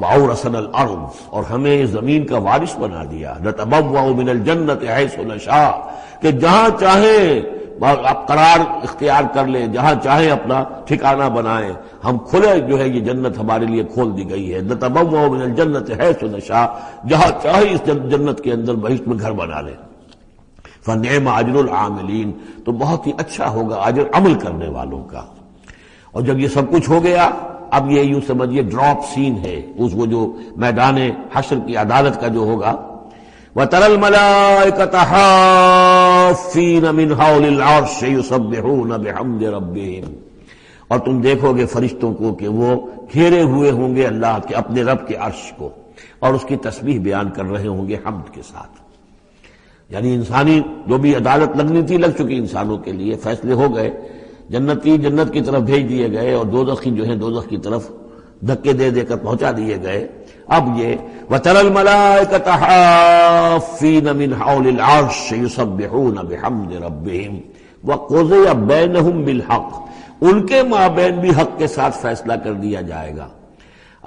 وَأَوْرَثَنَا الْأَرْضَ، اور ہمیں زمین کا وارث بنا دیا، نَتَبَوَّأُ مِنَ الْجَنَّةِ حَيْثُ نَشَاءُ، کہ جہاں چاہیں آپ قرار اختیار کر لیں، جہاں چاہیں اپنا ٹھکانہ بنائیں، ہم کھلے جو ہے یہ جنت ہمارے لیے کھول دی گئی ہے۔ نَتَبَوَّأُ مِنَ الْجَنَّةِ حَيْثُ نَشَاءُ، جہاں چاہیں اس جنت کے اندر بہشت میں گھر بنا لیں۔ فَنِعْمَ أَجْرُ الْعَامِلِينَ، تو بہت ہی اچھا ہوگا اجر عمل کرنے والوں کا۔ اور جب یہ سب کچھ ہو گیا، اب یہ یوں سمجھیے ڈراپ سین ہے اس وہ جو میدان حشر کی عدالت کا جو ہوگا۔ وَتَرَى الْمَلَائِكَةَ حَافِّينَ مِنْ حَوْلِ الْعَرْشِ يُسَبِّحُونَ بِحَمْدِ رَبِّهِمْ، اور تم دیکھو گے فرشتوں کو کہ وہ گھیرے ہوئے ہوں گے اللہ کے اپنے رب کے عرش کو، اور اس کی تسبیح بیان کر رہے ہوں گے حمد کے ساتھ۔ یعنی انسانی جو بھی عدالت لگنی تھی لگ چکی، انسانوں کے لیے فیصلے ہو گئے، جنتی جنت کی طرف بھیج دیے گئے اور دوزخی جو ہیں دوزخ کی طرف دھکے دے دے کر پہنچا دیے گئے۔ اب یہ وَتَرَى الْمَلَائِكَةَ حَافِّينَ مِنْ حَوْلِ الْعَرْشِ يُسَبِّحُونَ بِحَمْدِ رَبِّهِمْ وَقُضِيَ بَيْنَهُمْ بِالْحَقِّ، ان کے مابین بھی حق کے ساتھ فیصلہ کر دیا جائے گا۔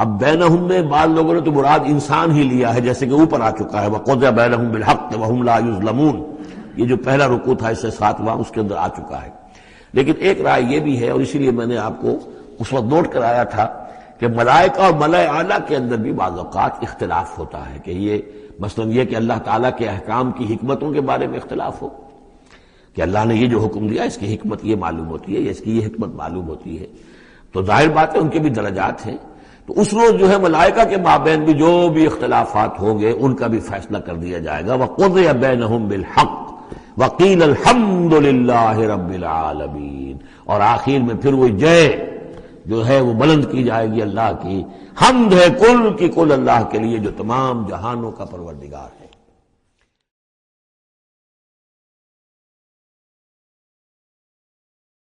اب بینہم میں بعض لوگوں نے تو مراد انسان ہی لیا ہے، جیسے کہ اوپر آ چکا ہے وَقُضِيَ بَيْنَهُمْ بِالْحَقِّ وَهُمْ لَا يُظْلَمُونَ، یہ جو پہلا رکوع تھا اس سے 7واں اس کے اندر آ چکا ہے۔ لیکن ایک رائے یہ بھی ہے، اور اسی لیے میں نے آپ کو اس وقت نوٹ کرایا تھا کہ ملائکہ اور ملائے اعلیٰ کے اندر بھی بعض اوقات اختلاف ہوتا ہے، کہ یہ مثلا یہ کہ اللہ تعالیٰ کے احکام کی حکمتوں کے بارے میں اختلاف ہو، کہ اللہ نے یہ جو حکم دیا اس کی حکمت یہ معلوم ہوتی ہے یا اس کی یہ حکمت معلوم ہوتی ہے، تو ظاہر بات ہے ان کے بھی درجات ہیں۔ تو اس روز جو ہے ملائکہ کے مابین بھی جو بھی اختلافات ہوں گے ان کا بھی فیصلہ کر دیا جائے گا۔ وَقُضِيَ بَيْنَهُمْ بِالْحَقِّ وَقِيلَ الْحَمْدُ لِلَّهِ رَبِّ الْعَالَمِينَ، اور آخر میں پھر وہ جے جو ہے وہ بلند کی جائے گی اللہ کی، حمد ہے کل کی کل اللہ کے لیے جو تمام جہانوں کا پروردگار ہے۔